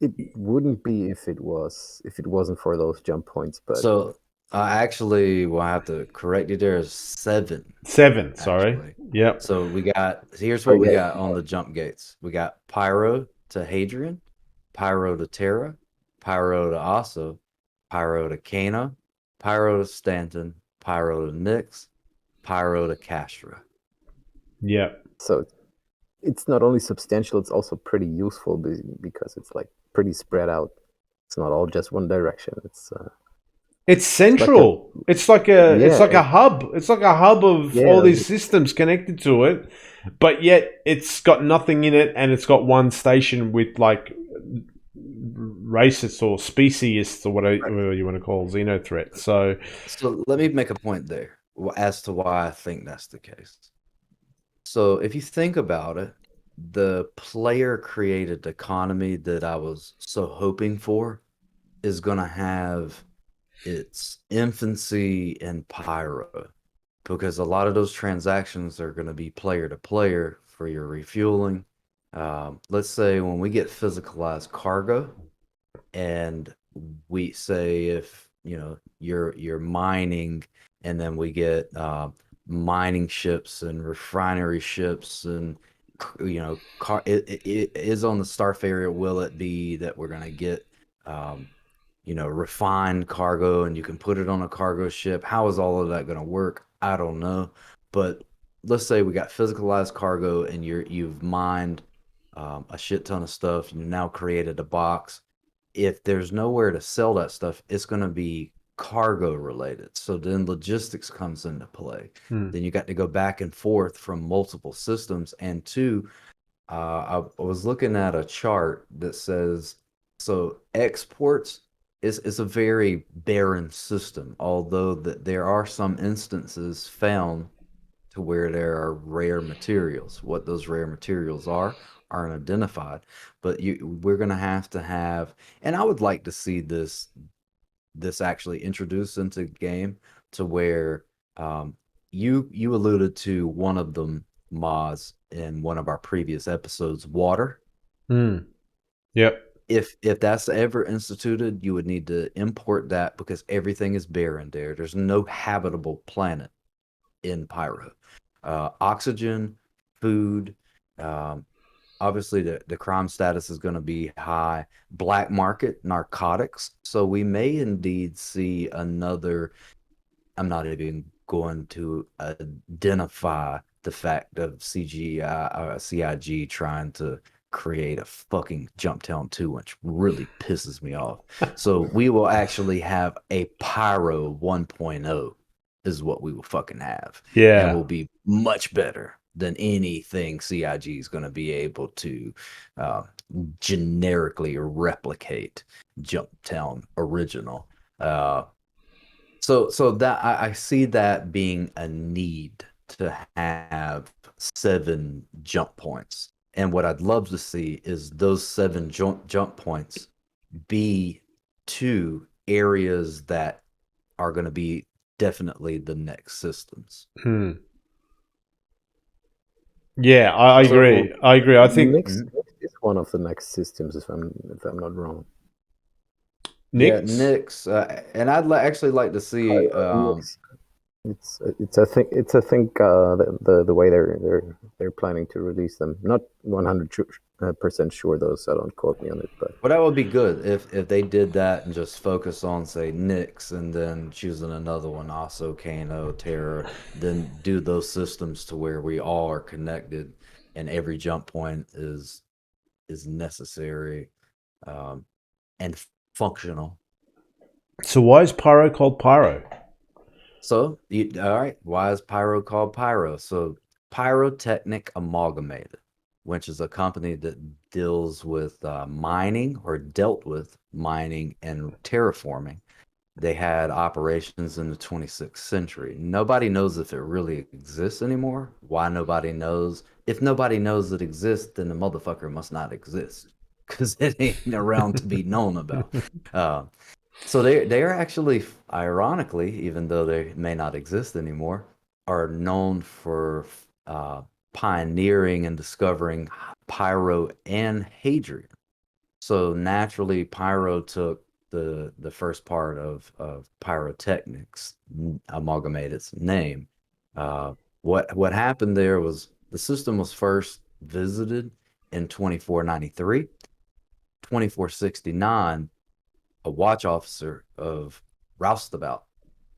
It wouldn't be if it wasn't for those jump points. But so I actually will have to correct you. There's 7. 7. Sorry. Yep. So here's what we got on the jump gates. We got Pyro to Hadrian, Pyro to Terra, Pyro to Asa, Pyro to Cana, Pyro to Stanton, Pyro to Nyx, Pyro to Castra. Yeah. So it's not only substantial, it's also pretty useful because it's like pretty spread out. It's not all just one direction. It's central. It's like a hub. It's like a hub of all these systems connected to it, but yet it's got nothing in it, and it's got one station with like racists or speciesists or whatever you want to call Xeno threat. So let me make a point there as to why I think that's the case. So if you think about it, the player-created economy that I was so hoping for is going to have its infancy in Pyro, because a lot of those transactions are going to be player-to-player for your refueling. Let's say when we get physicalized cargo, and we say if you're mining, and then we get mining ships and refinery ships, and it is on the Starfarer. Will it be that we're going to get refined cargo and you can put it on a cargo ship. How is all of that going to work? I don't know. But let's say we got physicalized cargo and you've mined a shit ton of stuff. You now created a box. If there's nowhere to sell that stuff, it's going to be cargo related. So then logistics comes into play. Then you got to go back and forth from multiple systems. And two, I was looking at a chart that says so exports is a very barren system, although there are some instances found to where there are rare materials. What those rare materials aren't identified, but we're gonna have to have, and I would like to see this actually introduced into the game to where you alluded to one of them, Moz, in one of our previous episodes, water. Yep. If that's ever instituted, you would need to import that because everything is barren there. There's no habitable planet in Pyro. Oxygen, food, obviously the crime status is going to be high. Black market, narcotics. So we may indeed see another. I'm not even going to identify the fact of CIG trying to create a fucking Jumptown 2, which really pisses me off. So we will actually have a Pyro 1.0 is what we will fucking have. Yeah. And will be much better than anything CIG is going to be able to generically replicate Jumptown original. So that I see that being a need to have 7 jump points. And what I'd love to see is those 7 jump points be to areas that are going to be definitely the next systems. Yeah, I agree. I agree. I think Nix is one of the next systems, if I'm not wrong. Nix? Yeah, Nix, and I'd actually like to see. It's I think the way they're planning to release them. Not 100% sure though, so don't quote me on it. But that would be good if they did that and just focus on say Nix and then choosing another one, also Kano, Terra, then do those systems to where we all are connected and every jump point is necessary and functional. So why is Pyro called Pyro? So, all right, why is Pyro called Pyro? So, Pyrotechnic Amalgamated, which is a company that deals with mining or dealt with mining and terraforming. They had operations in the 26th century. Nobody knows if it really exists anymore. Why nobody knows? If nobody knows it exists, then the motherfucker must not exist because it ain't around to be known about. So they are actually, ironically, even though they may not exist anymore, are known for pioneering and discovering pyro and hadrian. So naturally, pyro took the first part of pyrotechnics, amalgamated its name. What happened there was the system was first visited in 2493, 2469. A watch officer of Roustabout,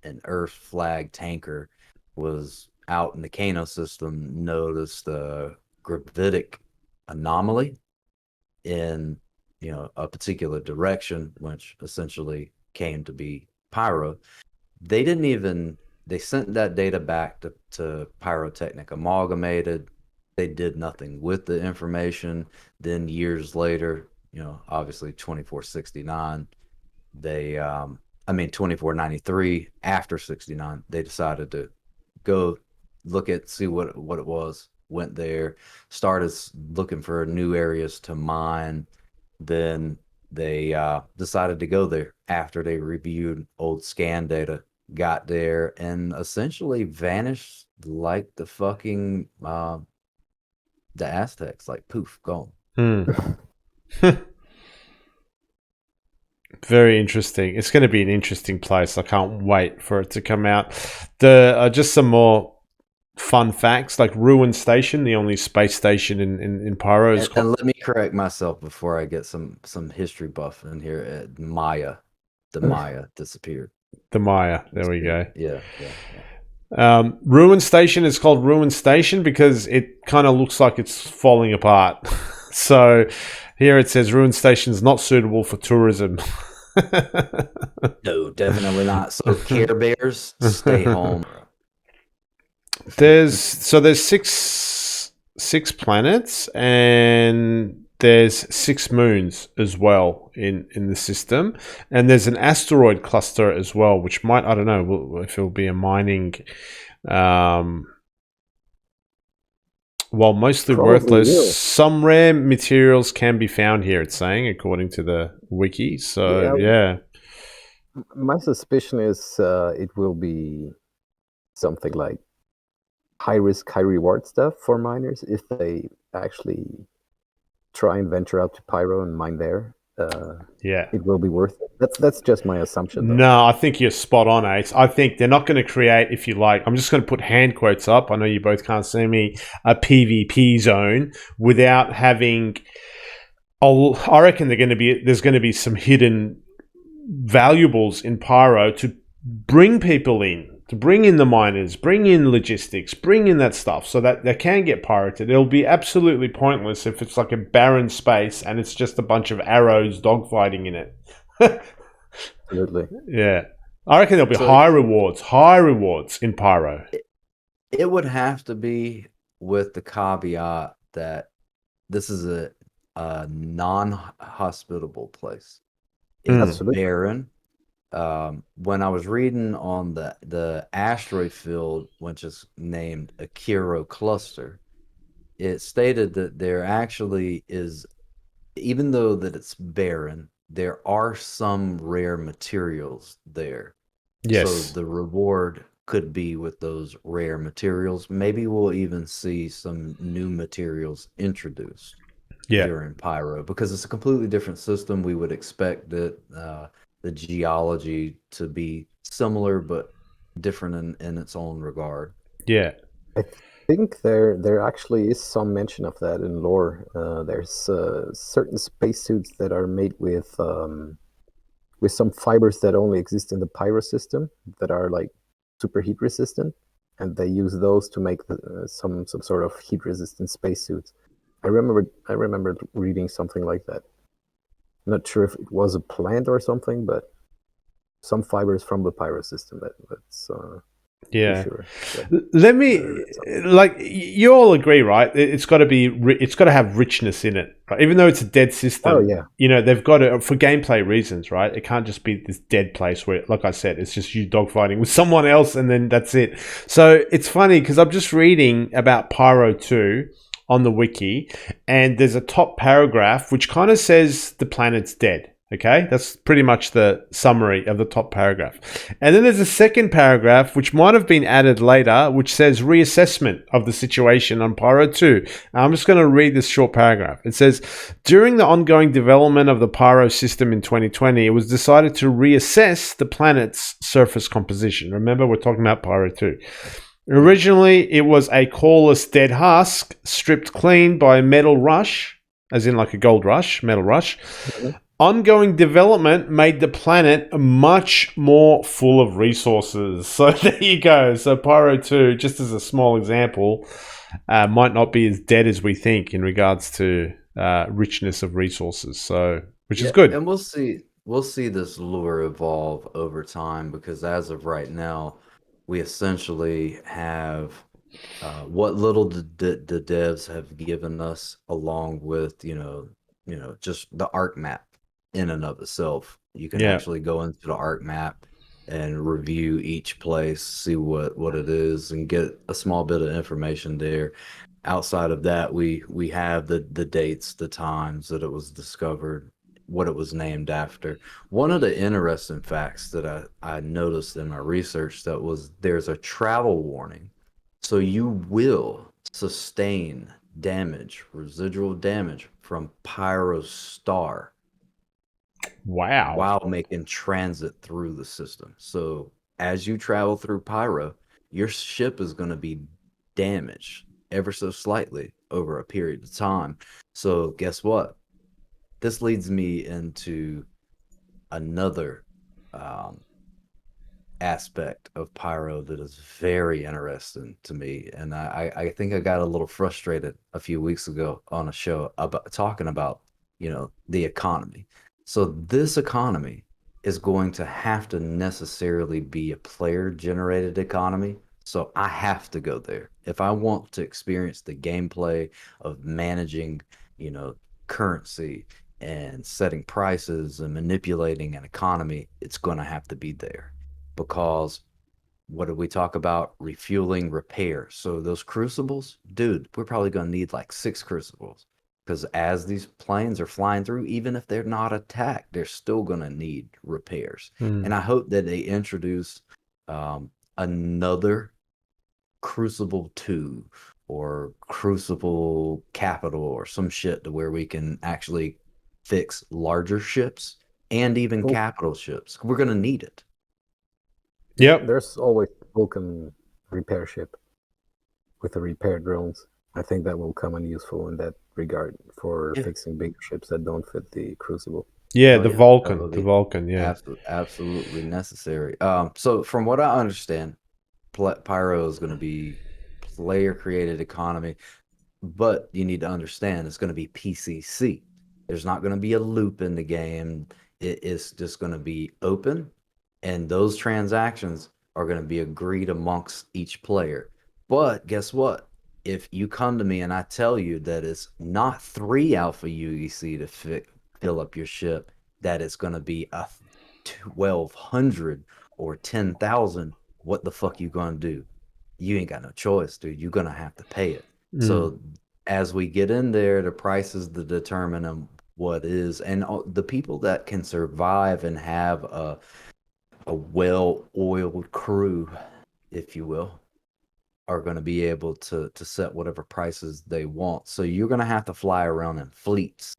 an Earth flag tanker, was out in the Kano system, noticed a gravitic anomaly in a particular direction, which essentially came to be Pyro. They sent that data back to Pyrotechnic Amalgamated. They did nothing with the information. Then years later, obviously 2469, they 2493, after 69, they decided to go see what it was. Went there, started looking for new areas to mine. Then they decided to go there after they reviewed old scan data, got there, and essentially vanished like the fucking the Aztecs, like poof, gone. Very interesting. It's going to be an interesting place. I can't wait for it to come out. The just some more fun facts, like Ruin Station, the only space station in Pyro is and let me correct myself before I get some history buff in here. Maya the Maya disappeared. The Maya. There we go. Yeah. Ruin Station is called Ruin Station because it kind of looks like it's falling apart. So here it says Ruin Station is not suitable for tourism. No, definitely not. So Care Bears, stay home. There's six planets and there's 6 moons as well in the system, and there's an asteroid cluster as well, which might, I don't know if it'll be a mining, while mostly Probably worthless. will. Some rare materials can be found here, it's saying, according to the wiki. So yeah. My suspicion is it will be something like high risk, high reward stuff for miners if they actually try and venture out to Pyro and mine there. It will be worth it. That's just my assumption, though. No, I think you're spot on, Ace. I think they're not going to create, if you like, I'm just going to put hand quotes up. I know you both can't see me, a PvP zone without having. I reckon there's going to be some hidden valuables in Pyro to bring people in. To bring in the miners, bring in logistics, bring in that stuff so that they can get pirated. It'll be absolutely pointless if it's like a barren space and it's just a bunch of arrows dogfighting in it. Absolutely. Yeah. I reckon there'll be high rewards in Pyro. It would have to be with the caveat that this is a non-hospitable place. It's barren. When I was reading on the asteroid field, which is named Akiro Cluster, it stated that there actually is, even though that it's barren, there are some rare materials there. Yes. So the reward could be with those rare materials. Maybe we'll even see some new materials introduced during Pyro, because it's a completely different system. We would expect that the geology to be similar but different in its own regard. Yeah. I think there actually is some mention of that in lore. There's certain spacesuits that are made with some fibers that only exist in the Pyro system that are like super heat resistant, and they use those to make some sort of heat resistant spacesuits. I remember reading something like that. Not sure if it was a plant or something, but some fibers from the Pyro system. That's sure. Let me, like, you all agree, right? It's got to have richness in it, right? Even though it's a dead system. Oh yeah. You know, they've got to, for gameplay reasons, right? It can't just be this dead place where, like I said, it's just you dogfighting with someone else and then that's it. So it's funny because I'm just reading about Pyro 2 on the wiki, and there's a top paragraph which kind of says the planet's dead. Okay, that's pretty much the summary of the top paragraph. And then there's a second paragraph which might have been added later, which says reassessment of the situation on Pyro 2. I'm just going to read this short paragraph. It says, during the ongoing development of the Pyro system in 2020, it was decided to reassess the planet's surface composition. Remember, we're talking about Pyro 2. Originally, it was a coreless dead husk stripped clean by a metal rush, as in like a gold rush, metal rush. Mm-hmm. Ongoing development made the planet much more full of resources. So there you go. So Pyro 2, just as a small example, might not be as dead as we think in regards to richness of resources. So, which is good. And we'll see this lure evolve over time, because as of right now, we essentially have what little the devs have given us, along with just the arc map in and of itself. You can actually go into the arc map and review each place, see what it is, and get a small bit of information there. Outside of that, we have the dates, the times that it was discovered, what it was named after. One of the interesting facts that I noticed in my research, that was there's a travel warning. So you will sustain damage, residual damage, from Pyro's star. Wow. While making transit through the system. So as you travel through Pyro, your ship is going to be damaged ever so slightly over a period of time. So guess what? This leads me into another aspect of Pyro that is very interesting to me. And I think I got a little frustrated a few weeks ago on a show about talking about, the economy. So this economy is going to have to necessarily be a player generated economy. So I have to go there. If I want to experience the gameplay of managing, you know, currency and setting prices and manipulating an economy, it's going to have to be there because what did we talk about? Refueling, repair. So those crucibles, dude, we're probably going to need like 6 crucibles because as these planes are flying through, even if they're not attacked, they're still going to need repairs. And I hope that they introduce another Crucible 2 or Crucible Capital or some shit to where we can actually fix larger ships and even Well, capital ships. We're going to need it. Yep. there's always Vulcan repair ship with the repair drones. I think that will come in useful in that regard for Yeah. fixing big ships that don't fit the Crucible. Yeah, Oh the yeah, that Vulcan. would The be Vulcan, yeah. absolutely necessary. So from what I understand, Pyro is going to be player created economy, but you need to understand it's going to be PCC. There's not going to be a loop in the game. It is just going to be open, and those transactions are going to be agreed amongst each player. But guess what? If you come to me and I tell you that it's not 3 alpha UEC to fill up your ship, that it's going to be a 1,200 or 10,000, what the fuck you going to do? You ain't got no choice, dude. You're going to have to pay it. So as we get in there, the price is the determinant what is, and the people that can survive and have a well-oiled crew, if you will, are going to be able to set whatever prices they want. So you're going to have to fly around in fleets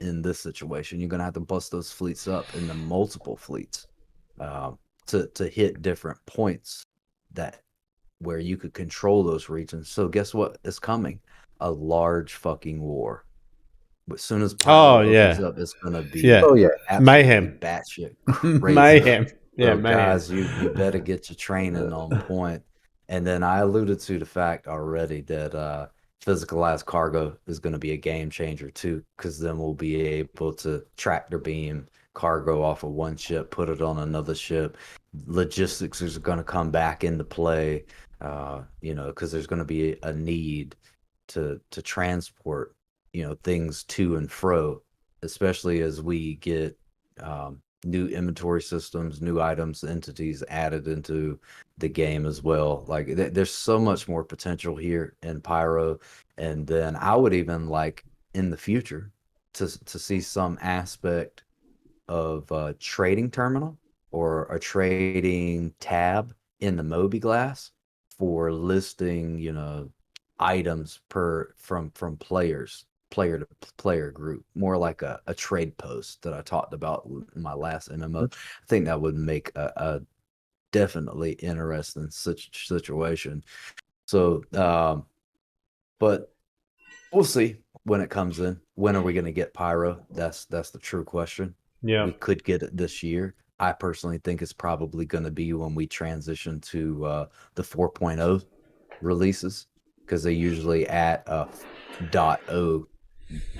in this situation. You're going to have to bust those fleets up into multiple fleets to hit different points that where you could control those regions. So guess what is coming? A large fucking war. As soon as Oh, Pyro opens yeah. up, it's gonna Yeah. be Oh yeah, absolutely Mayhem. batshit crazy. Mayhem. Yeah, So mayhem. guys, you better get your training on point. And then I alluded to the fact already that physicalized cargo is going to be a game changer too, because then we'll be able to tractor beam cargo off of one ship, put it on another ship. Logistics is going to come back into play, because there's going to be a need to transport, things to and fro, especially as we get new inventory systems, new items, entities added into the game as well. Like there's so much more potential here in Pyro, and then I would even like in the future to see some aspect of a trading terminal or a trading tab in the Moby Glass for listing, items from player to player group, more like a trade post that I talked about in my last MMO. I think that would make a definitely interesting such situation. So, but we'll see when it comes in. When are we going to get Pyro? That's the true question. Yeah. We could get it this year. I personally think it's probably going to be when we transition to the 4.0 releases because they usually at a .0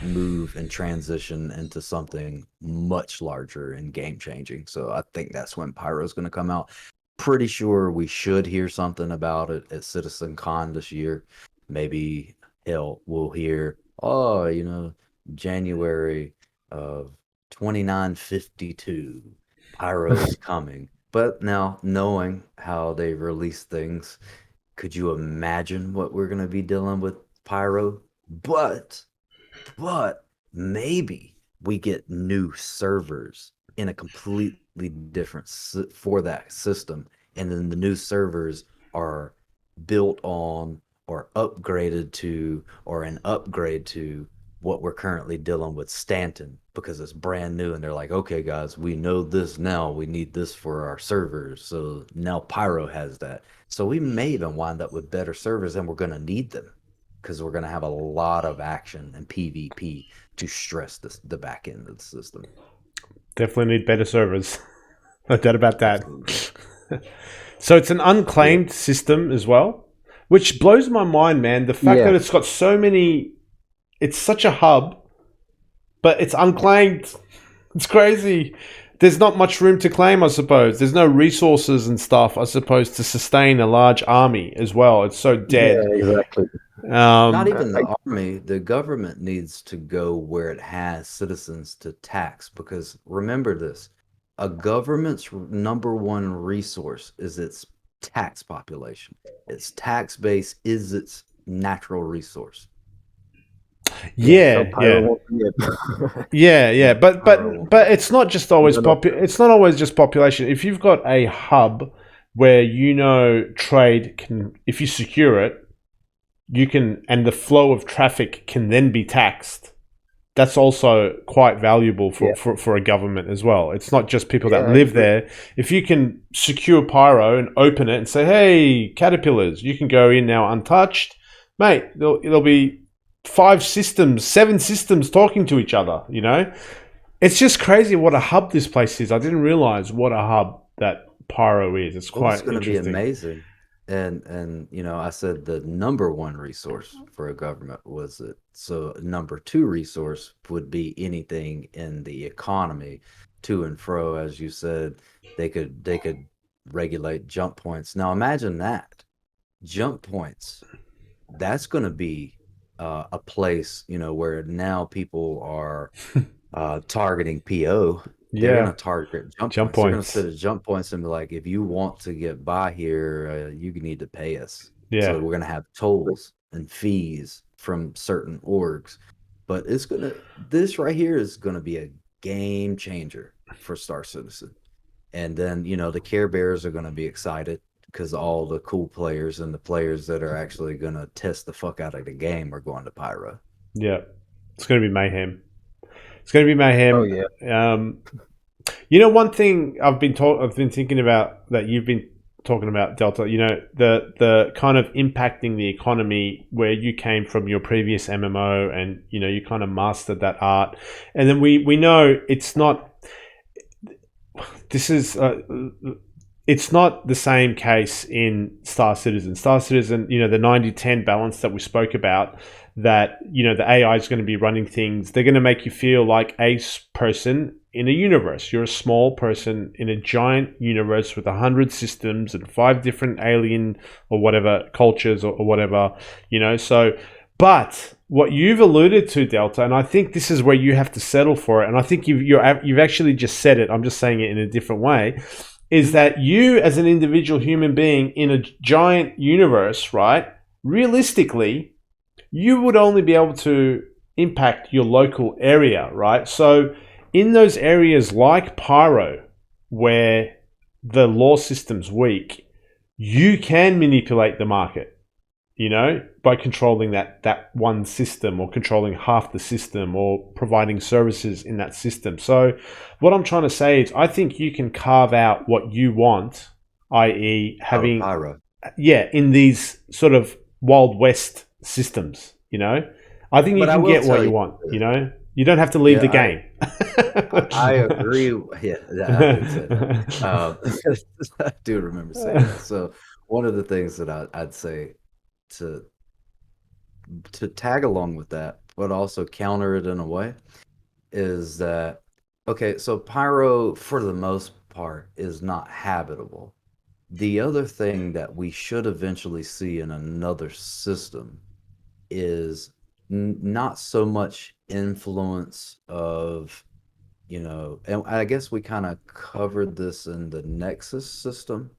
move and transition into something much larger and game changing. So I think that's when Pyro's going to come out. Pretty sure we should hear something about it at Citizen Con this year. Maybe hell, we'll hear, oh, January of 2952, Pyro's coming. But now, knowing how they release things, could you imagine what we're going to be dealing with Pyro? But maybe we get new servers in a completely different for that system, and then the new servers are built on or upgraded to or an upgrade to what we're currently dealing with Stanton because it's brand new and they're like, okay guys, we know this now, we need this for our servers, so now Pyro has that. So we may even wind up with better servers and we're going to need them because we're going to have a lot of action and PvP to stress the back end of the system. Definitely need better servers. No doubt about that. Absolutely. So it's an unclaimed system as well, which blows my mind, man. The fact that it's got so many, it's such a hub, but it's unclaimed. It's crazy. There's not much room to claim, I suppose. There's no resources and stuff, I suppose, to sustain a large army as well. It's so dead. Yeah, exactly. Not even the army. The government needs to go where it has citizens to tax, because remember this, a government's number one resource is its tax population. Its tax base is its natural resource. Yeah, so Pyro won't be it. yeah. But Pyro. it's not just always it's not always just population. If you've got a hub where trade can, if you secure it, you can, and the flow of traffic can then be taxed. That's also quite valuable for a government as well. It's not just people that live there. If you can secure Pyro and open it and say, hey, caterpillars, you can go in now untouched, mate, it'll be 7 systems talking to each other, It's just crazy what a hub this place is. I didn't realize what a hub that Pyro is. It's quite It's going to be interesting. amazing. And I said the number one resource for a government was it. So number two resource would be anything in the economy, to and fro, as you said. They could regulate jump points. Now imagine that. Jump points. That's going to be a place, where now people are targeting PO. They're going to target jump points. They're going to set a jump points and be like, if you want to get by here, you need to pay us. Yeah. So we're going to have tolls and fees from certain orgs. But this right here is going to be a game changer for Star Citizen. And then, the Care Bears are going to be excited because all the cool players and the players that are actually going to test the fuck out of the game are going to Pyro. Yeah. It's going to be mayhem. It's going to be mayhem. Oh yeah. One thing I've been thinking about that you've been talking about, Delta. The kind of impacting the economy where you came from your previous MMO, and you kind of mastered that art, and then we know it's not. This is. It's not the same case in Star Citizen. Star Citizen, the 90-10 balance that we spoke about, that, the AI is going to be running things. They're going to make you feel like a person in a universe. You're a small person in a giant universe with 100 systems and 5 different alien or whatever cultures or whatever, So, but what you've alluded to, Delta, and I think this is where you have to settle for it, and I think you've actually just said it. I'm just saying it in a different way. Is that you as an individual human being in a giant universe, right? Realistically, you would only be able to impact your local area, right? So in those areas like Pyro, where the law system's weak, you can manipulate the market, by controlling that one system, or controlling half the system, or providing services in that system. So what I'm trying to say is I think you can carve out what you want, i.e. having Pyro. in these sort of Wild West systems, I think you can get what you want, You don't have to leave the game. I agree. Yeah, I did say that. I do remember saying that. So one of the things that I'd say to tag along with that, but also counter it in a way, is that, okay, so Pyro, for the most part, is not habitable. The other thing that we should eventually see in another system is not so much influence of, and I guess we kind of covered this in the Nexus system,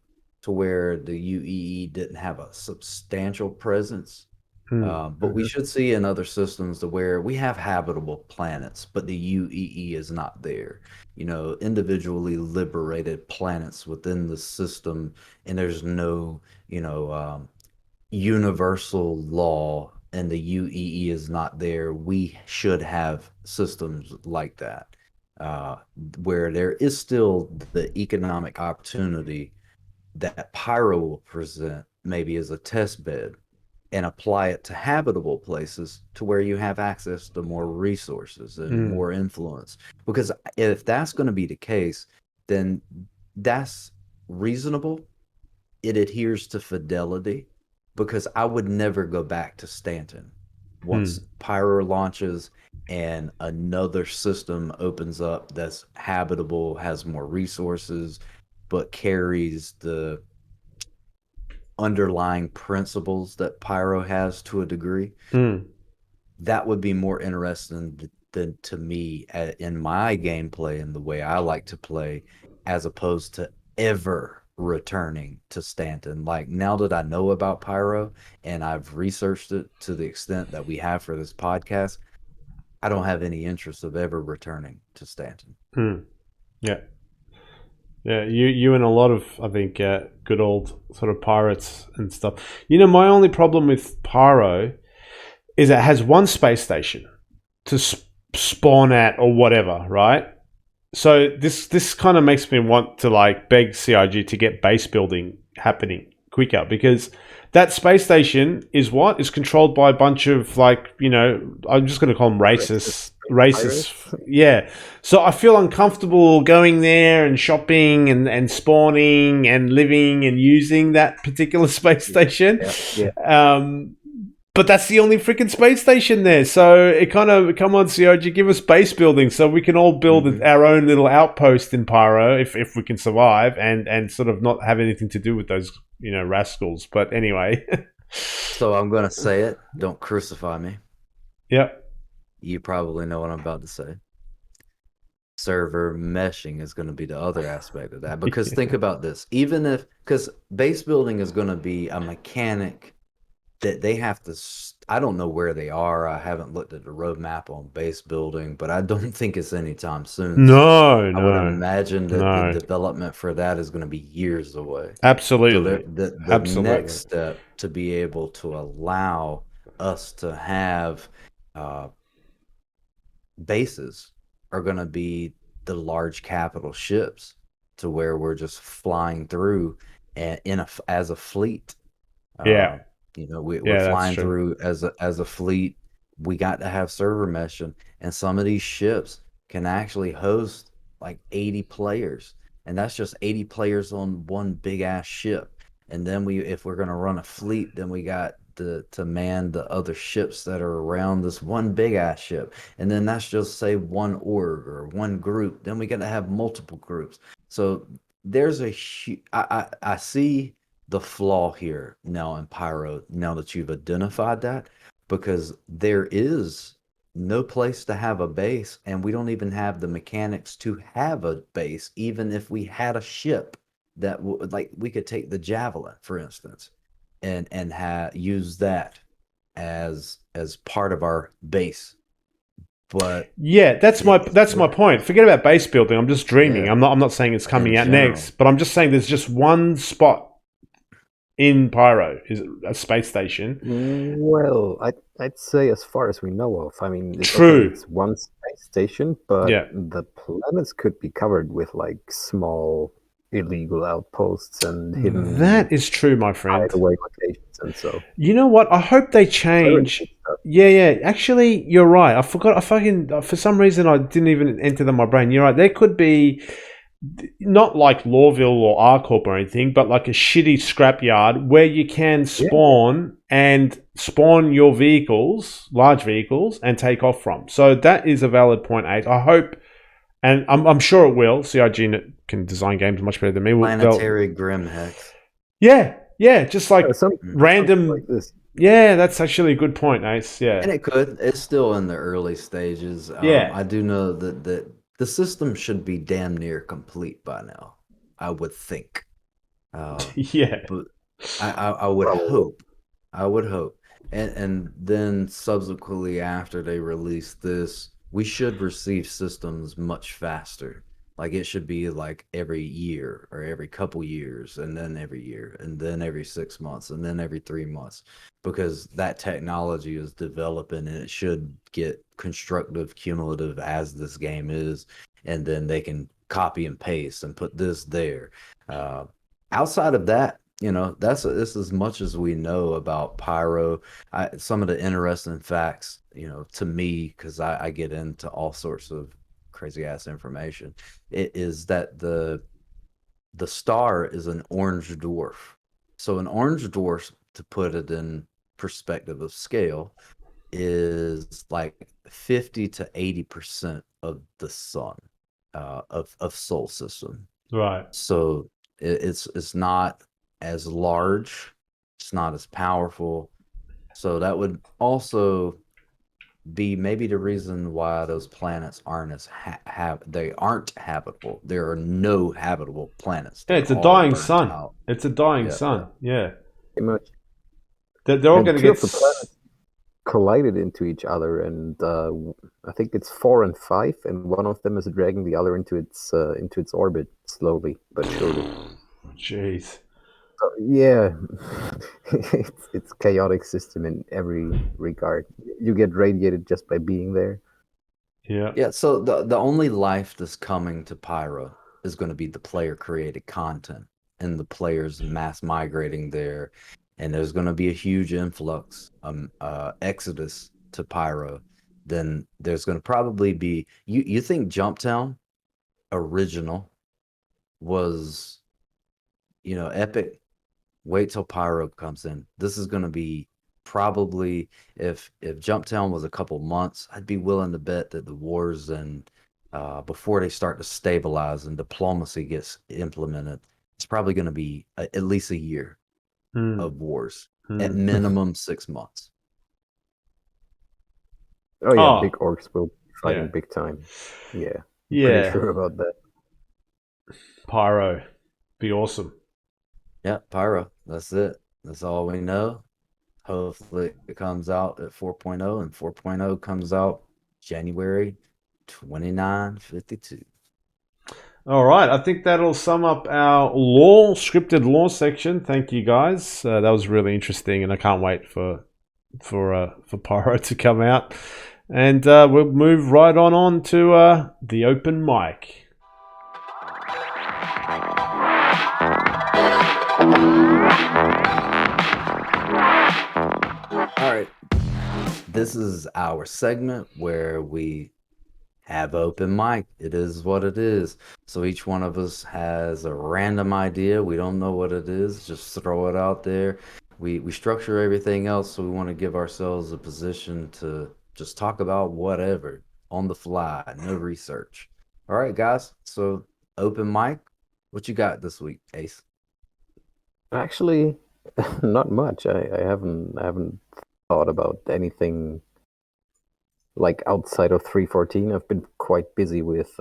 to where the UEE didn't have a substantial presence. But we should see in other systems to where we have habitable planets, but the UEE is not there. Individually liberated planets within the system, and there's no, universal law, and the UEE is not there. We should have systems like that, where there is still the economic opportunity that Pyro will present, maybe as a test bed, and apply it to habitable places to where you have access to more resources and more influence. Because if that's going to be the case, then that's reasonable. It adheres to fidelity because I would never go back to Stanton once Pyro launches and another system opens up that's habitable, has more resources, but carries the underlying principles that Pyro has to a degree. That would be more interesting than to me in my gameplay and the way I like to play, as opposed to ever returning to Stanton. Like, now that I know about Pyro and I've researched it to the extent that we have for this podcast, I don't have any interest of ever returning to Stanton. Yeah. Yeah, you and a lot of, I think, good old sort of pirates and stuff. My only problem with Pyro is it has one space station to spawn at or whatever, right? So this kind of makes me want to like beg CIG to get base building happening quicker, because that space station is controlled by a bunch of, like, I'm just going to call them racist. Yeah. So I feel uncomfortable going there and shopping and spawning and living and using that particular space station. But that's the only freaking space station there. So it kind of, come on, CIG, give us base building so we can all build our own little outpost in Pyro if we can survive, and sort of not have anything to do with those, rascals. But anyway. So I'm going to say it. Don't crucify me. Yep. You probably know what I'm about to say. Server meshing is going to be the other aspect of that. Because think about this. Because base building is going to be a mechanic that they have to, I don't know where they are. I haven't looked at the roadmap on base building, but I don't think it's anytime soon. No. I would imagine that the development for that is going to be years away. Absolutely. So the next step to be able to allow us to have bases are going to be the large capital ships, to where we're just flying through as a fleet. Yeah. We're flying through as a fleet. We got to have server meshing, and some of these ships can actually host like 80 players, and that's just 80 players on one big ass ship. And then if we're gonna run a fleet, then we got to man the other ships that are around this one big ass ship, and then that's just, say, one org or one group. Then we got to have multiple groups. So there's I see the flaw here now in Pyro, now that you've identified that, because there is no place to have a base, and we don't even have the mechanics to have a base. Even if we had a ship that like, we could take the Javelin, for instance, and use that as part of our base. But yeah, that's my point. Forget about base building. I'm just dreaming. I'm not saying it's coming out next, but I'm just saying there's just one spot in Pyro, is a space station. Well, I'd say, as far as we know of, I mean, it's one space station, but the planets could be covered with like small illegal outposts and hidden. That is true, my friend. Hideaway locations, and so. You know what? I hope they change. Yeah. Actually, you're right. I forgot. For some reason, I didn't even enter them in my brain. You're right. There could be, not like Lawville or R-Corp or anything, but like a shitty scrapyard where you can spawn your vehicles, large vehicles, and take off from. So that is a valid point, Ace. I hope, and I'm sure it will. CIG can design games much better than me. Planetary Grimhex. Yeah, just like random. Like this. Yeah, that's actually a good point, Ace. Yeah, and it's still in the early stages. I do know that the system should be damn near complete by now, I would think. But I would hope. And then subsequently, after they release this, we should receive systems much faster. Like, it should be like every year or every couple years, and then every year, and then every 6 months, and then every 3 months, because that technology is developing, and it should get constructive, cumulative as this game is, and then they can copy and paste and put this there. Outside of that, this is as much as we know about Pyro. Some of the interesting facts, to me, because I get into all sorts of crazy ass information, it is that the the star is an orange dwarf. So an orange dwarf, to put it in perspective of scale, is like 50 to 80% of the sun, of Sol system. Right. So it's not as large, it's not as powerful. So that would also be maybe the reason why those planets aren't as they aren't habitable. There are no habitable planets. Yeah, They're it's a all dying burnt sun. out. It's a dying Yeah, sun. Yeah. Pretty much. They're all And going to two get. of the planets collided into each other, and I think it's 4 and 5, and one of them is dragging the other into its orbit slowly but surely. Jeez. So, yeah, it's chaotic system in every regard. You get radiated just by being there. Yeah. yeah. So the only life that's coming to Pyro is going to be the player created content and the players mass migrating there, and there's going to be a huge influx, exodus to Pyro. Then there's going to probably be you think Jumptown original was, epic. Wait till Pyro comes in. This is going to be probably, if Jumptown was a couple months, I'd be willing to bet that the wars and before they start to stabilize and diplomacy gets implemented, it's probably going to be at least a year of wars, at minimum 6 months. Oh yeah, Oh, big orcs will be fighting yeah. big time. Yeah, Yeah. pretty sure about that. Pyro. Be awesome. Yeah, Pyro. That's it. That's all we know. Hopefully it comes out at 4.0, and 4.0 comes out January 2952. All right, I think that'll sum up our scripted law section. Thank you, guys. That was really interesting, and I can't wait for Pyro to come out. And we'll move right on to the open mic. All right. This is our segment where we have open mic. It is what it is. So each one of us has a random idea. We don't know what it is. Just throw it out there. We structure everything else, so we want to give ourselves a position to just talk about whatever on the fly, no research. All right, guys. So open mic. What you got this week, Ace? Actually, not much. I haven't thought about anything like outside of 3.14. I've been quite busy with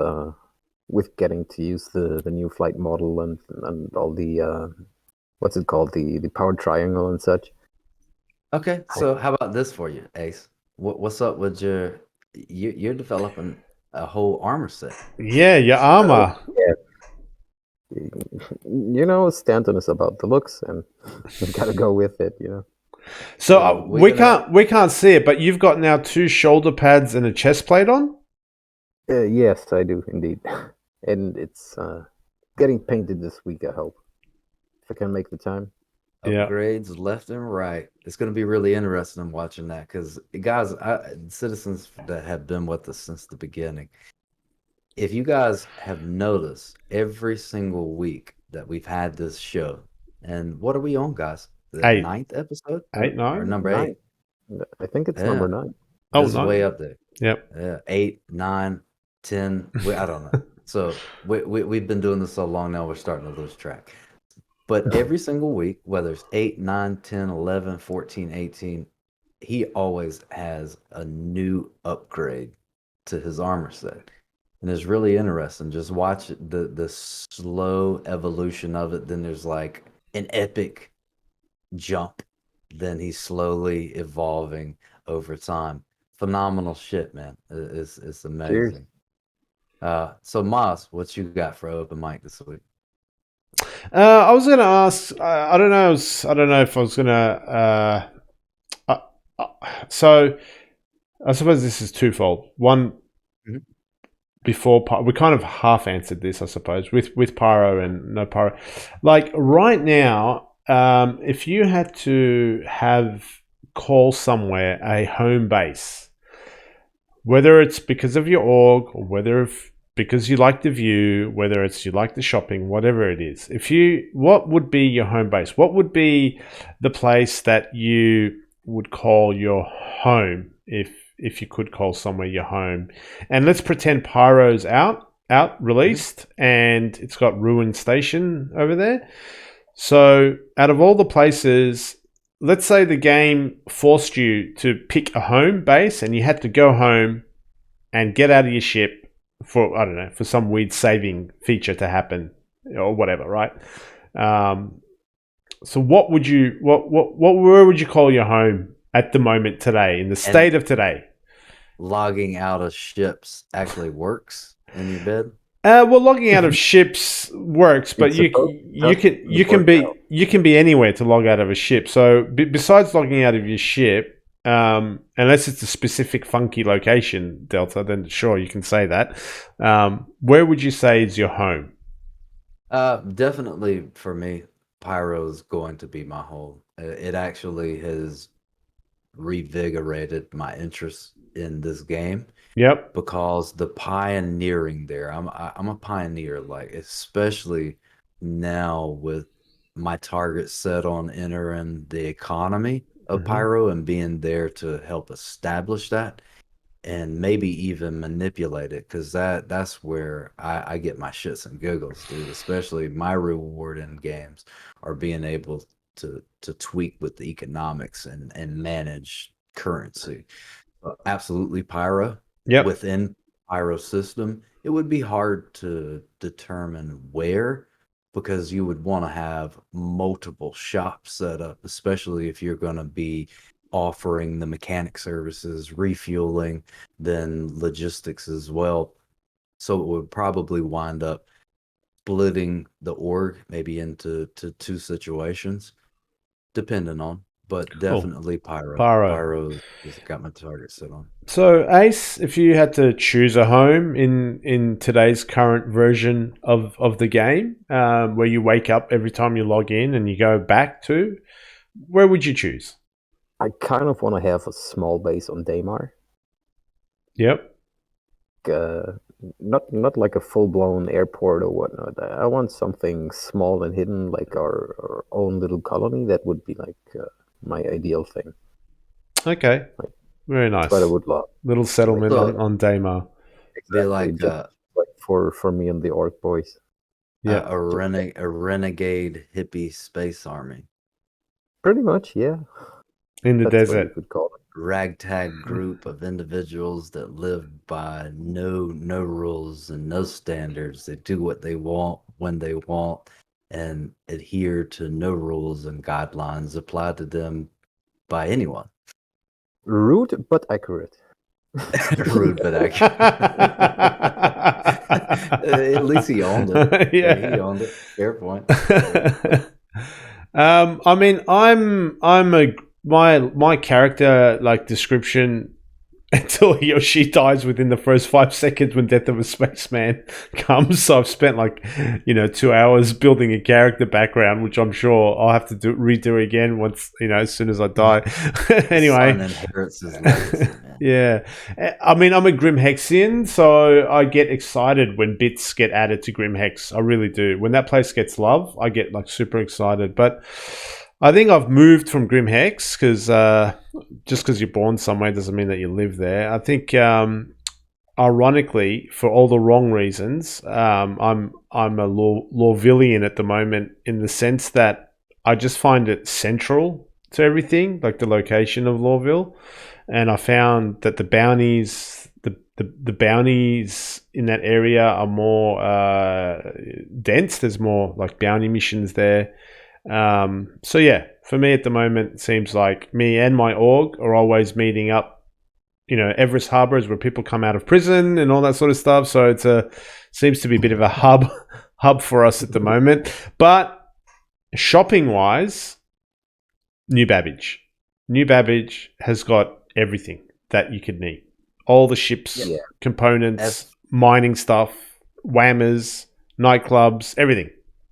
getting to use the new flight model and all the what's it called, the power triangle and such. Okay, so how about this for you, Ace? What's up with you're developing a whole armor set? Yeah, your armor. Yeah. Stanton is about the looks, and you gotta go with it. So So we can't see it, but you've got now 2 shoulder pads and a chest plate on. Yes, I do indeed, and it's getting painted this week. I hope, if I can make the time. Yeah. Upgrades left and right. It's going to be really interesting watching that because, guys, citizens that have been with us since the beginning, if you guys have noticed every single week that we've had this show, and what are we on, guys? The 8. 9th episode? 8, 9? Or number 8? I think it's Yeah. number 9. Oh, This is 9. way up there. Yep. Yeah, 8, 9, 10. I don't know. So we've been doing this so long now, we're starting to lose track. But every single week, whether it's 8, 9, 10, 11, 14, 18, he always has a new upgrade to his armor set. And it's really interesting. Just watch the slow evolution of it. Then there's like an epic jump. Then he's slowly evolving over time. Phenomenal shit, man. It's amazing. So Moss, what you got for open mic this week? I was going to ask. I don't know. I don't know if I was going to. So, I suppose this is twofold. One, before we kind of half answered this, I suppose, with Pyro and no Pyro. Like right now, if you had to call somewhere a home base, whether it's because of your org or whether because you like the view, whether it's you like the shopping, whatever it is. What would be your home base? What would be the place that you would call your home if you could call somewhere your home? And let's pretend Pyro's out released, and it's got Ruin Station over there. So out of all the places, let's say the game forced you to pick a home base and you had to go home and get out of your ship for, I don't know, for some weird saving feature to happen or whatever, right? So where would you call your home at the moment today, in the state of today? Logging out of ships actually works in your bed? Well, logging out of ships works, but you can be anywhere to log out of a ship. So besides logging out of your ship, unless it's a specific funky location, Delta, then sure you can say that. Where would you say is your home? Definitely for me, Pyro's going to be my home. It actually has revigorated my interest in this game. Yep. Because the pioneering there, I'm a pioneer, like especially now with my target set on entering the economy of Pyro and being there to help establish that and maybe even manipulate it, because that's where I get my shits and giggles, dude. Especially my reward in games are being able to tweak with the economics and manage currency. Absolutely, Pyro. Yep. Within Pyro system, it would be hard to determine where, because you would want to have multiple shops set up, especially if you're going to be offering the mechanic services, refueling, then logistics as well. So it would probably wind up splitting the org maybe into two situations, depending on. But definitely Pyro. Pyro has got my target set on. So Ace, if you had to choose a home in today's current version of the game, where you wake up every time you log in and you go back to, where would you choose? I kind of want to have a small base on Daymar. Yep. Not like a full-blown airport or whatnot. I want something small and hidden, like our own little colony. That would be like my ideal thing. Okay. Very nice. But I would love little settlement on Daymar. Exactly. Like for me and the Orc boys. Yeah, a renegade hippie space army. Pretty much, yeah. In the desert. What you could call it. Ragtag group of individuals that live by no rules and no standards. They do what they want when they want and adhere to no rules and guidelines applied to them by anyone. Rude but accurate. Rude but accurate. At least he owned it. Yeah, he owned it. Fair point. I mean, my character like description until he or she dies within the first 5 seconds when Death of a Spaceman comes. So I've spent 2 hours building a character background, which I'm sure I'll have to redo again once, as soon as I die. Anyway. Son inherits his legacy, man. Yeah. I mean, I'm a Grim Hexian, so I get excited when bits get added to Grim Hex. I really do. When that place gets love, I get super excited. But I think I've moved from Grim Hex because just because you're born somewhere doesn't mean that you live there. I think, ironically, for all the wrong reasons, I'm a Lorvillian at the moment, in the sense that I just find it central to everything, like the location of Lorville, and I found that the bounties, the bounties in that area are more dense. There's more like bounty missions there. So yeah, for me at the moment, it seems like me and my org are always meeting up. Everest Harbour is where people come out of prison and all that sort of stuff. So it's seems to be a bit of a hub for us at the moment. But shopping wise, New Babbage has got everything that you could need. All the ships, components, mining stuff, whammers, nightclubs, everything.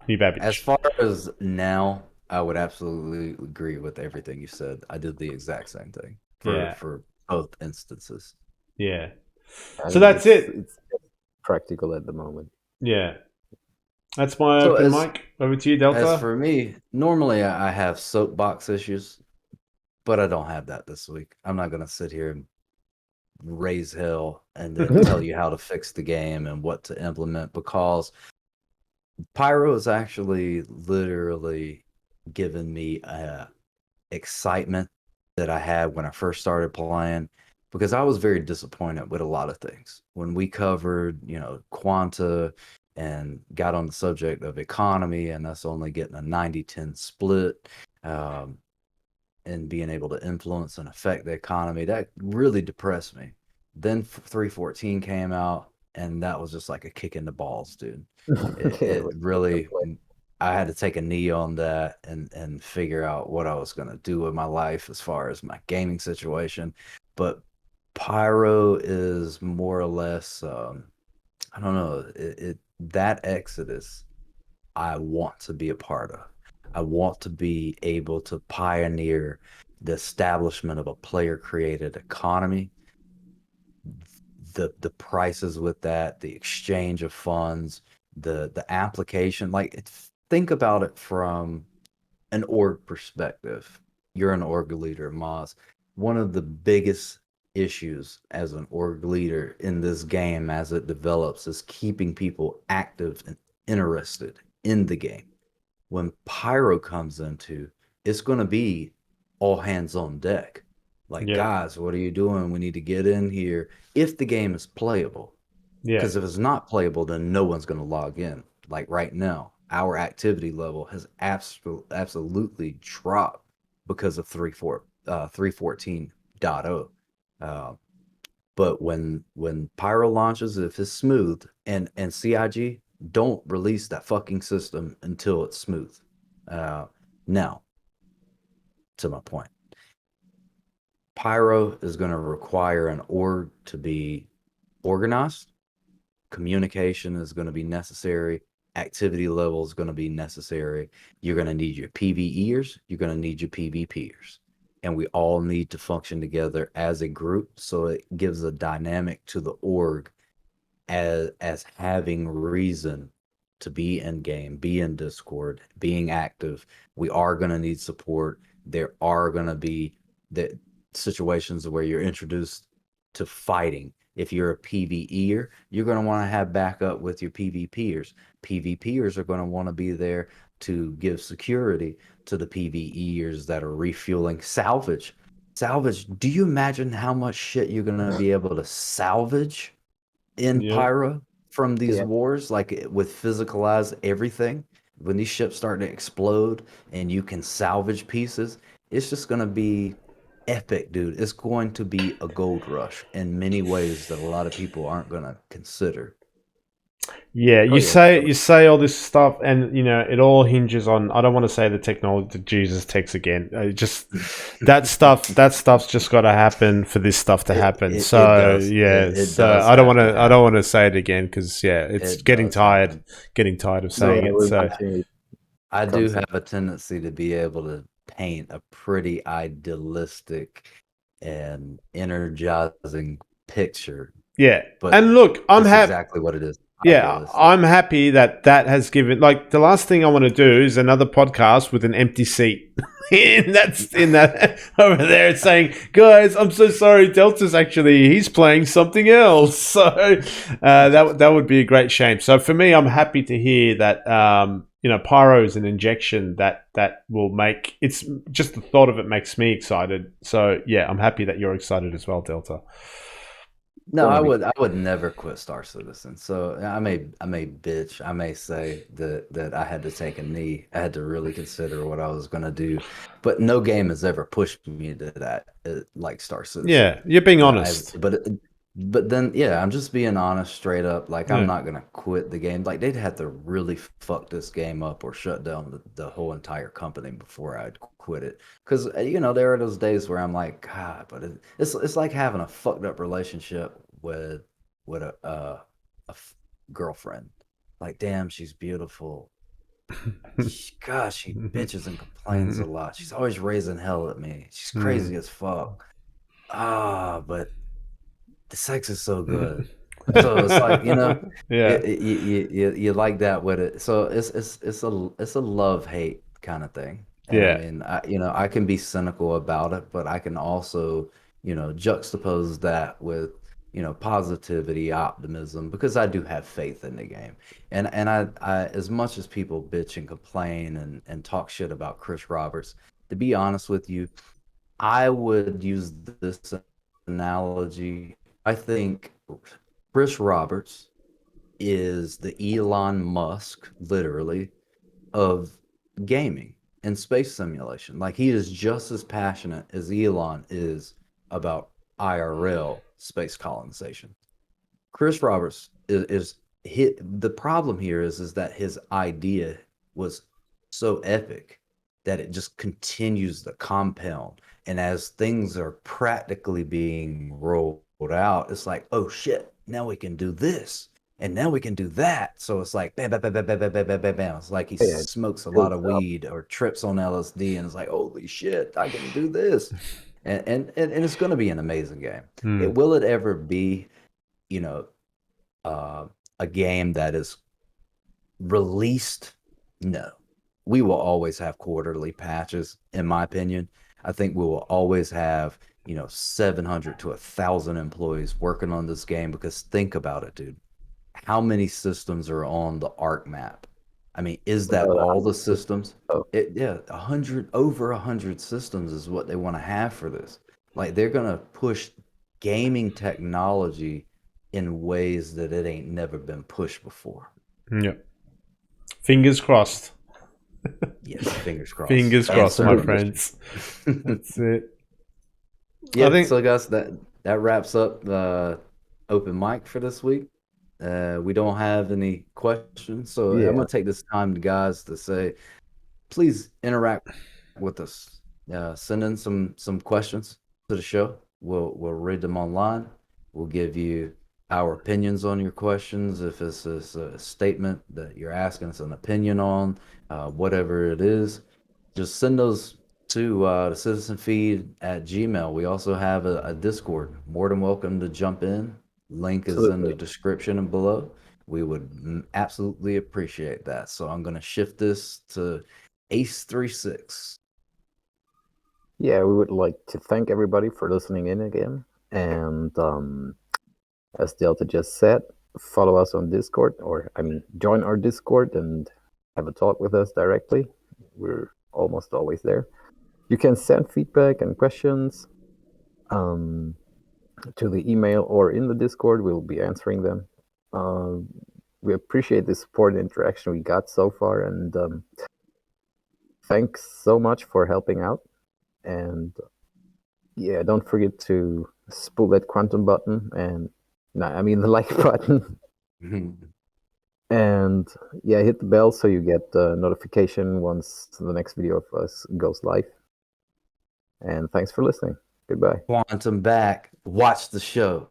New Babbage. As far as now, I would absolutely agree with everything you said. I did the exact same thing for both instances. Yeah. So that's it. practical at the moment. Yeah. That's my So open mic. Over to you, Delta. as for me, normally I have soapbox issues, but I don't have that this week. I'm not gonna sit here and raise hell and then tell you how to fix the game and what to implement, because Pyro is actually literally given me excitement that I had when I first started playing, because I was very disappointed with a lot of things. When we covered, Quanta and got on the subject of economy and us only getting a 90-10 split, um, and being able to influence and affect the economy, that really depressed me. Then 314 came out, and that was just like a kick in the balls, dude. It really, I had to take a knee on that and figure out what I was going to do with my life as far as my gaming situation. But Pyro is more or less, I don't know, that exodus I want to be a part of. I want to be able to pioneer the establishment of a player created economy, the prices with that, the exchange of funds, the application. Like, think about it from an org perspective. You're an org leader, Moz. One of the biggest issues as an org leader in this game as it develops is keeping people active and interested in the game. When Pyro comes into, it's going to be all hands on deck. Like, Yeah. guys, what are you doing? We need to get in here if the game is playable. Yeah. Because if it's not playable, then no one's going to log in. Like right now, our activity level has absolutely dropped because of 314.0. But when Pyro launches, if it's smooth, and CIG don't release that fucking system until it's smooth. Now, to my point, Pyro is going to require an org to be organized. Communication is going to be necessary. Activity level is going to be necessary. You're going to need your PvEers. You're going to need your PvPers. And we all need to function together as a group, so it gives a dynamic to the org as having reason to be in game, be in Discord, being active. We are going to need support. There are going to be the situations where you're introduced to fighting. If you're a PvEer, you're going to want to have backup with your PvPers. PvPers are going to want to be there to give security to the PvEers that are refueling. Salvage. Do you imagine how much shit you're going to be able to salvage in Pyro from these wars, like with physicalize everything? When these ships start to explode and you can salvage pieces, it's just going to be epic, dude. It's going to be a gold rush in many ways that a lot of people aren't going to consider. Yeah, you say all this stuff, and it all hinges on. I don't want to say the technology. Jesus takes again. Just that stuff's just got to happen for this stuff to happen. So I don't want to say it again because it's getting tired of saying it. So I do have a tendency to be able to paint a pretty idealistic and energizing picture. Yeah, but and look, I'm happy. Exactly what it is. Yeah, I'm happy that has given. Like, the last thing I want to do is another podcast with an empty seat. And that's in that over there. It's saying, guys, I'm so sorry. Delta's he's playing something else. So that would be a great shame. So for me, I'm happy to hear that. Pyro is an injection that will make. It's just the thought of it makes me excited. So yeah, I'm happy that you're excited as well, Delta. No, I would never quit Star Citizen. So I may bitch. I may say that I had to take a knee. I had to really consider what I was going to do. But no game has ever pushed me to that, like Star Citizen. Yeah, you're being honest. But then, I'm just being honest, straight up. Like, I'm not going to quit the game. Like, they'd have to really fuck this game up or shut down the whole entire company before I'd quit it. Because, there are those days where I'm like, God, but it's like having a fucked up relationship with a girlfriend. Like, damn, she's beautiful. Gosh, she bitches and complains a lot. She's always raising hell at me. She's crazy as fuck. But the sex is so good. So it's like, you know, Yeah. you like that with it. So it's a love-hate kind of thing. And I Yeah. mean, I can be cynical about it, but I can also, juxtapose that with, positivity, optimism, because I do have faith in the game. And I as much as people bitch and complain and talk shit about Chris Roberts, to be honest with you, I would use this analogy. I think Chris Roberts is the Elon Musk, literally, of gaming and space simulation. Like, he is just as passionate as Elon is about IRL space colonization. Chris Roberts the problem here is that his idea was so epic that it just continues to compound. And as things are practically being rolled out, it's like, oh shit, now we can do this. And now we can do that. So it's like bam, bam, bam, bam, bam, bam, bam, bam, bam, bam. It's like he Yeah, it smokes a lot builds of up. weed or trips on LSD and it's like, holy shit, I can do this. And it's gonna be an amazing game. Hmm. Will it ever be, you know, uh, a game that is released? No. We will always have quarterly patches, in my opinion. I think we will always have, 700 to 1,000 employees working on this game because think about it, dude. How many systems are on the ARC map? I mean, is that About all the 100. systems? Oh, Yeah, over 100 systems is what they want to have for this. Like, they're gonna push gaming technology in ways that it ain't never been pushed before. Yeah. Fingers crossed. Yes, fingers crossed. Fingers And crossed, my certainly friends. That's it. I yeah, think. so guys, that wraps up the open mic for this week. We don't have any questions, so I'm yeah. gonna take this time, guys, to say, please interact with us. Send in some questions to the show. We'll read them online. We'll give you our opinions on your questions. If it's a statement that you're asking us an opinion on, whatever it is, just send those to the citizen feed at Gmail. We also have a Discord. More than welcome to jump in. Link is in the Absolutely. description and below. We would absolutely appreciate that. So I'm going to shift this to Ace36. Yeah, we would like to thank everybody for listening in again. And as Delta just said, follow us on Discord, or I mean, join our Discord and have a talk with us directly. We're almost always there. You can send feedback and questions um, to the email or in the Discord. We'll be answering them. Um, we appreciate the support and interaction we got so far, and thanks so much for helping out. And yeah, don't forget to spool that quantum button and no, I mean the like button. And yeah, hit the bell so you get a notification once the next video of us goes live. And thanks for listening. Goodbye. Quantum back. Watch the show.